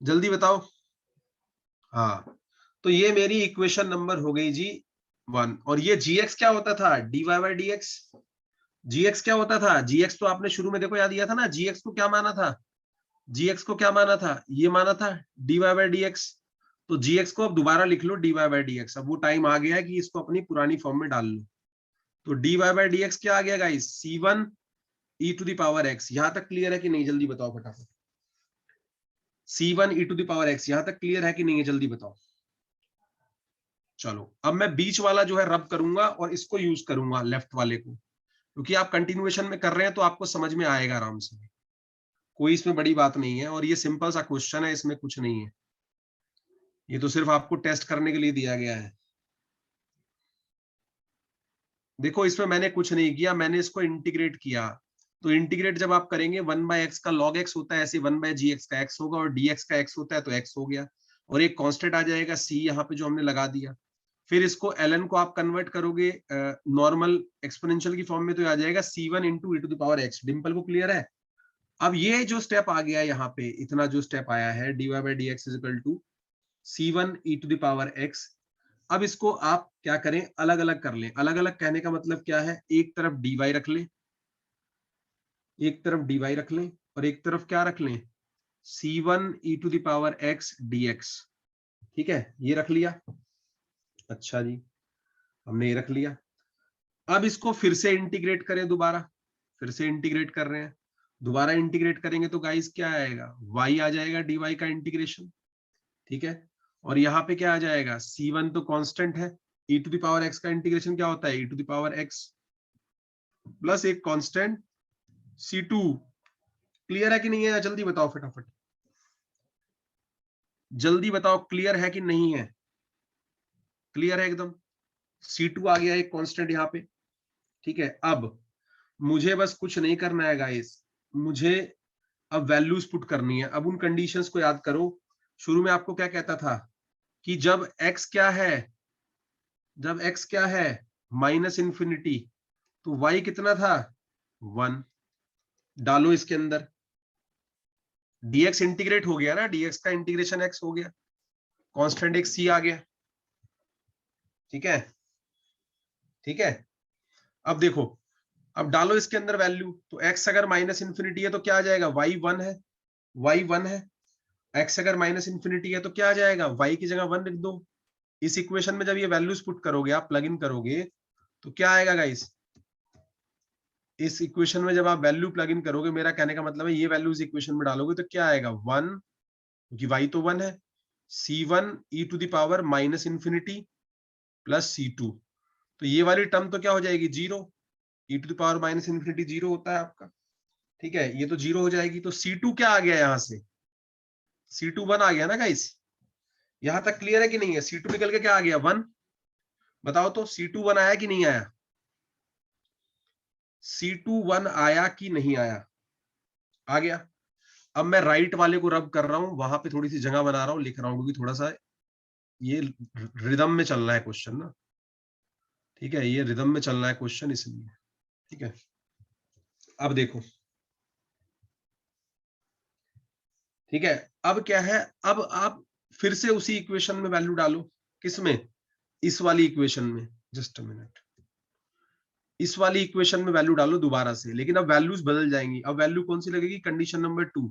जल्दी बताओ। हाँ, तो ये मेरी इक्वेशन नंबर हो गई जी 1। और ये gx क्या होता था? dy by d x. gx क्या होता था? gx तो आपने शुरू में देखो याद दिया था ना, gx को क्या माना था? gx को क्या माना था? ये माना था dy बाई डी एक्स। तो gx को अब दोबारा लिख लो dy बाई डी एक्स। अब वो टाइम आ गया है कि इसको अपनी पुरानी फॉर्म में डाल लो। तो dy बाई डी एक्स क्या आ गया guys? C1 e to the power x। यहां तक क्लियर है कि नहीं? जल्दी बताओ फटाफट। C1 e to the power x, यहां तक क्लियर है कि नहीं है? जल्दी बताओ। चलो, अब मैं बीच वाला जो है रब करूंगा और इसको यूज करूंगा लेफ्ट वाले को, क्योंकि आप कंटिन्यूएशन में कर रहे हैं तो आपको समझ में आएगा आराम से। कोई इसमें बड़ी बात नहीं है और ये सिंपल सा क्वेश्चन है, इसमें कुछ नहीं है। ये तो सिर्फ आपको टेस्ट करने के लिए दिया गया है। देखो, इसमें मैंने कुछ नहीं किया, मैंने इसको इंटीग्रेट किया। तो इंटीग्रेट जब आप करेंगे 1/x का log x होता है, ऐसे 1/gx का x होगा, और dx का x होता है तो x हो गया, और एक कांस्टेंट आ जाएगा c यहाँ पे जो हमने लगा दिया। फिर इसको ln को आप कन्वर्ट करोगे नॉर्मल एक्सपोनेंशियल की फॉर्म में तो आ जाएगा C1 into e to the power x। Dimple को क्लियर है? अब ये जो स्टेप आ गया यहाँ पे, इतना जो स्टेप आया है dy by d x is equal to C1 e to the power x। अब इसको आप क्या करें? अलग अलग कर लें। अलग अलग कहने का मतलब क्या है? एक तरफ dy रख लें, एक तरफ dy रख लें, और एक तरफ क्या रख लें? C1 e to the power x dx। ठीक है, ये रख लिया। अच्छा जी, हमने ये रख लिया। अब इसको फिर से इंटीग्रेट करें दोबारा। फिर से इंटीग्रेट कर रहे हैं। दोबारा इंटीग्रेट करेंगे तो गाइस क्या आएगा? y आ जाएगा dy का इंटीग्रेशन। ठीक है, और यहाँ पे क्या आ जाएगा? C1 तो कांस्टेंट है, e to the power x का इंटीग्रेशन क्या होता है? e to the power x plus एक कांस्टेंट C2। क्लियर है कि नहीं है? जल्दी बताओ फटाफट, जल्दी बताओ, क्लियर है कि नहीं है? क्लियर है एकदम? C2 आ गया एक कांस्टेंट यहाँ पे। ठीक है, अब मुझे बस कुछ नहीं करना है गाइस, मुझे अब वैल्यूज पुट करनी है। अब उन कंडीशंस को याद करो। शुरू में आपको क्या कहता था कि जब x क्या है, जब x क्या है माइनस इंफिनिटी, तो y कितना था? 1। डालो इसके अंदर, dx इंटीग्रेट हो गया ना, dx का इंटीग्रेशन x हो गया, कांस्टेंट एक c आ गया। ठीक है, ठीक है। अब देखो, अब डालो इसके अंदर वैल्यू, तो x अगर माइनस इंफिनिटी है तो क्या आ जाएगा? y 1 है, y 1 है। x अगर माइनस इंफिनिटी है तो क्या आ जाएगा? y की जगह 1 लिख दो। इस इक्वेशन में जब ये वैल्यूज पुट करोगे, आप प्लग इन करोगे, तो क्या आएगा गाइस? इस इक्वेशन में जब आप वैल्यू प्लग इन करोगे, मेरा कहने का मतलब है ये वैल्यू इस इक्वेशन में डालोगे तो क्या आएगा? 1, क्योंकि y तो 1 है। C1 e to the power minus infinity plus C2, तो ये वाली टर्म तो क्या हो जाएगी? 0। e to the power minus infinity 0 होता है आपका। ठीक है, ये तो 0 हो जाएगी। तो C2 क्या आ गया यहां से? C2 1 आ गया ना गाइस? यहां तक क्लियर है कि नहीं है? C2 निकल के क्या आ गया? 1। बताओ तो C2 1 आया कि नहीं आया? C2 1 आया कि नहीं आया? आ गया। अब मैं राइट वाले को रब कर रहा हूं, वहां पे थोड़ी सी जगह बना रहा हूं, लिख रहा हूं, क्योंकि थोड़ा सा ये रिदम में चलना है क्वेश्चन ना। ठीक है, ये रिदम में चलना है क्वेश्चन, इसलिए। ठीक है, अब देखो। ठीक है, अब क्या है? अब आप फिर से उसी इक्वेशन में वैल्यू डालो। किसमें? इस वाली इक्वेशन में। जस्ट अ मिनट, इस वाली इक्वेशन में वैल्यू डालो दोबारा से, लेकिन अब वैल्यूज बदल जाएंगी। अब वैल्यू कौन सी लगेगी? Condition number 2।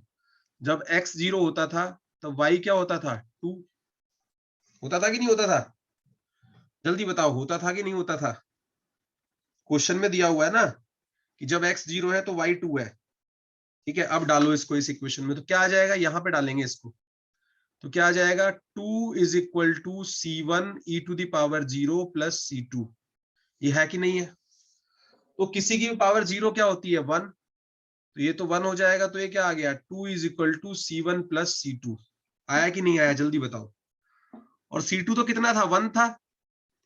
जब x 0 होता था तब y क्या होता था? 2 होता था कि नहीं होता था? जल्दी बताओ, होता था कि नहीं होता था? क्वेश्चन में दिया हुआ है ना कि जब x 0 है तो y 2 है। ठीक है, अब डालो इसको इस इक्वेशन में, तो क्या आ जाएगा? यहां पे डालेंगे इसको, तो क्या आ जाएगा? 2 is equal to C1 e to the power 0 plus C2। ये है कि नहीं है? तो किसी की पावर 0 क्या होती है? 1। तो ये तो 1 हो जाएगा, तो ये क्या आ गया? 2 is equal to C1 plus C2। आया कि नहीं आया? जल्दी बताओ। और C2 तो कितना था? 1 था।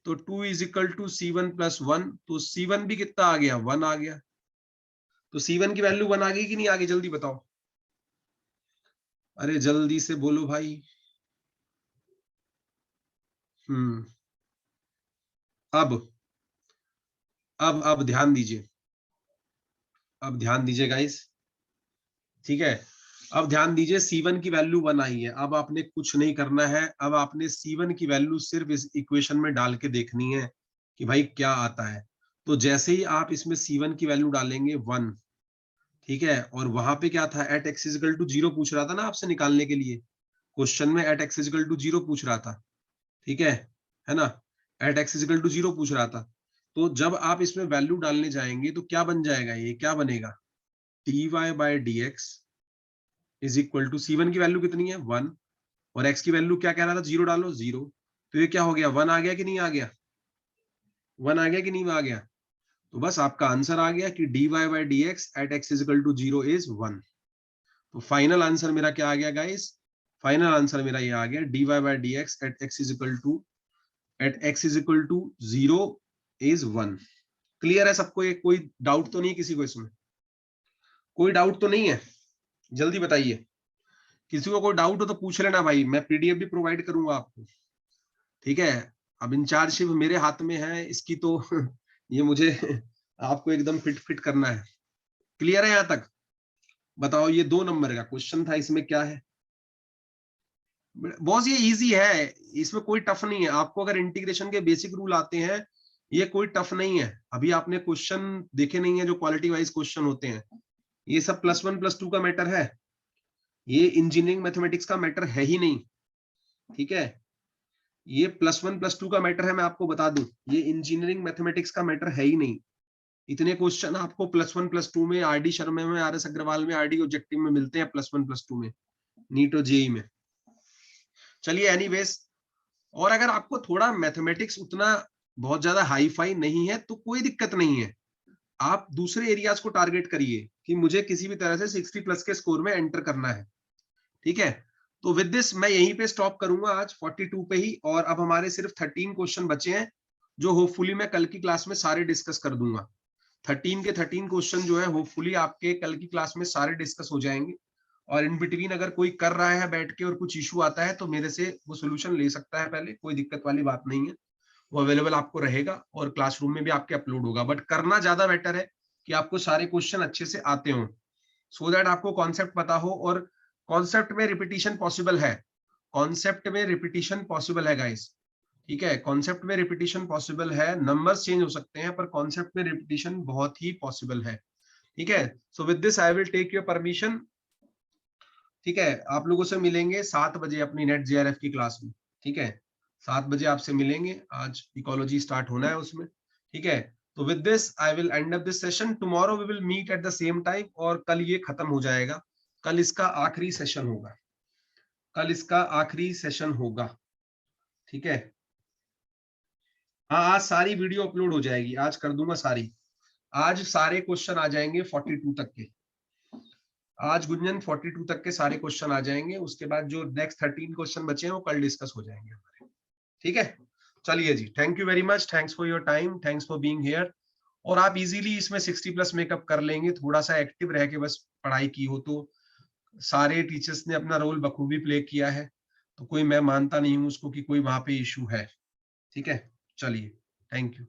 तो 2 is equal to C1 plus 1, तो C1 भी कितना आ गया? 1 आ गया। तो C1 की वैल्यू 1 आ गई कि नहीं आ गई? जल्दी बताओ। अरे जल्दी से बोलो भाई। हम्म। अब अब ध्यान दीजिए, अब ध्यान दीजिए गाइस। ठीक है, अब ध्यान दीजिए, C1 की वैल्यू 1 आई है। अब आपने कुछ नहीं करना है, अब आपने C1 की वैल्यू सिर्फ इस इक्वेशन में डाल के देखनी है कि भाई क्या आता है। तो जैसे ही आप इसमें C1 की वैल्यू डालेंगे 1, ठीक है, और वहां पे क्या था, एट एक्स इजिकल टू 0 पूछ रहा था ना आपसे निकालने के लिए, क्वेश्चन में एट एक्स इजिकल टू 0 पूछ रहा था। ठीक है ना, एट एक्स इजिकल टू 0 पूछ रहा था। तो जब आप इसमें वैल्यू डालने जाएंगे तो क्या बन जाएगा, ये क्या बनेगा, dy by dx is equal to C1 की वैल्यू कितनी है 1, और x की वैल्यू क्या कह रहा था, 0 डालो 0। तो ये क्या हो गया, 1 आ गया कि नहीं आ गया, 1 आ गया कि नहीं आ गया। तो बस आपका आंसर आ गया कि dy by dx at x is equal to 0 is 1। तो फाइनल आंसर मेरा क्या आ गया गाइस, फाइनल आंसर मेरा ये आ गया, dy by dx at x is equal to 0 is 1। Clear है सबको, ये कोई डाउट तो नहीं है किसी को इसमें, कोई डाउट तो नहीं है, जल्दी बताइए। किसी को कोई डाउट हो तो पूछ लेना भाई, मैं पीडीएफ भी प्रोवाइड करूंगा आपको। ठीक है, अब इंचार्जशिप मेरे हाथ में है इसकी, तो ये मुझे आपको एकदम फिट फिट करना है। क्लियर है यहां तक, बताओ। ये 2 नंबर का क्वेश्चन था, इसमें क्या है बॉस, ये इजी है, इसमें कोई टफ नहीं है। आपको अगर इंटीग्रेशन के बेसिक रूल आते हैं, ये कोई टफ नहीं है। अभी आपने क्वेश्चन देखे नहीं है जो क्वालिटी वाइज क्वेश्चन होते हैं, ये सब +1 +2 का मैटर है, ये इंजीनियरिंग मैथमेटिक्स का मैटर है ही नहीं। ठीक है, ये +1 +2 का मैटर है, मैं आपको बता दूं, ये इंजीनियरिंग मैथमेटिक्स का मैटर है ही नहीं। इतने क्वेश्चन आपको +1 +2 में, आरडी शर्मा में, आर एस अग्रवाल में, आरडी ऑब्जेक्टिव में मिलते हैं, +1 +2 में, नीट और जेई में। चलिए एनीवेज, और अगर आपको थोड़ा मैथमेटिक्स उतना बहुत ज्यादा हाई फाई नहीं है तो कोई दिक्कत नहीं है, आप दूसरे एरियाज को टारगेट करिए कि मुझे किसी भी तरह से 60+ के स्कोर में एंटर करना है। ठीक है, तो विद दिस मैं यहीं पे स्टॉप करूंगा आज 42 पे ही, और अब हमारे सिर्फ 13 क्वेश्चन बचे हैं, जो होपफुली मैं कल की क्लास में सारे डिस्कस कर दूंगा। 13 के 13 क्वेश्चन जो है होपफुली आपके कल की क्लास में सारे डिस्कस हो जाएंगे। और इन बिटवीन अगर कोई कर रहा है बैठ के और कुछ इशू आता है तो मेरे से वो सोल्यूशन ले सकता है पहले, कोई दिक्कत वाली बात नहीं है, वो अवेलेबल आपको रहेगा और क्लासरूम में भी आपके अपलोड होगा। बट करना ज्यादा बेटर है कि आपको सारे क्वेश्चन अच्छे से आते हो, सो दैट आपको कॉन्सेप्ट पता हो। और कॉन्सेप्ट में रिपीटिशन पॉसिबल है, कॉन्सेप्ट में रिपीटिशन पॉसिबल है गाइस। ठीक है, कॉन्सेप्ट में रिपीटिशन पॉसिबल है, नंबर्स चेंज हो सकते हैं पर कॉन्सेप्ट में रिपीटिशन बहुत ही पॉसिबल है। ठीक है, so with this I will take your permission. ठीक है, आप लोगों से मिलेंगे 7 बजे अपनी नेट जेआरएफ की क्लास में। ठीक है, 7 बजे आपसे मिलेंगे, आज इकोलॉजी स्टार्ट होना है उसमें। ठीक है, तो with this I will end up this session, tomorrow we will meet at the same time, और कल ये खत्म हो जाएगा, कल इसका आखिरी सेशन होगा, कल इसका आखिरी सेशन होगा। ठीक है, हाँ आज सारी वीडियो अपलोड हो जाएगी, आज कर दूंगा सारी, आज सारे क्वेश्चन आ जाएंगे 42 तक के, आज गुंजन 42 तक के सारे क्वेश्चन आ जाएंगे। उसके बाद जो नेक्स्ट 13 क्वेश्चन बचे हैं वो कल डिस्कस हो जाएंगे हमारे। ठीक है, चलिए जी, thank you very much, thanks for your time, thanks for being here. और आप इजीली इसमें 60+ मेकअप कर लेंगे, थोड़ा सा एक्टिव रह के बस पढ़ाई की हो तो। सारे टीचर्स ने अपना रोल बखूबी प्ले किया है, तो कोई मैं मानता नहीं हूं उसको कि कोई वहां पे इशू है। ठीक है, चलिए, थैंक यू।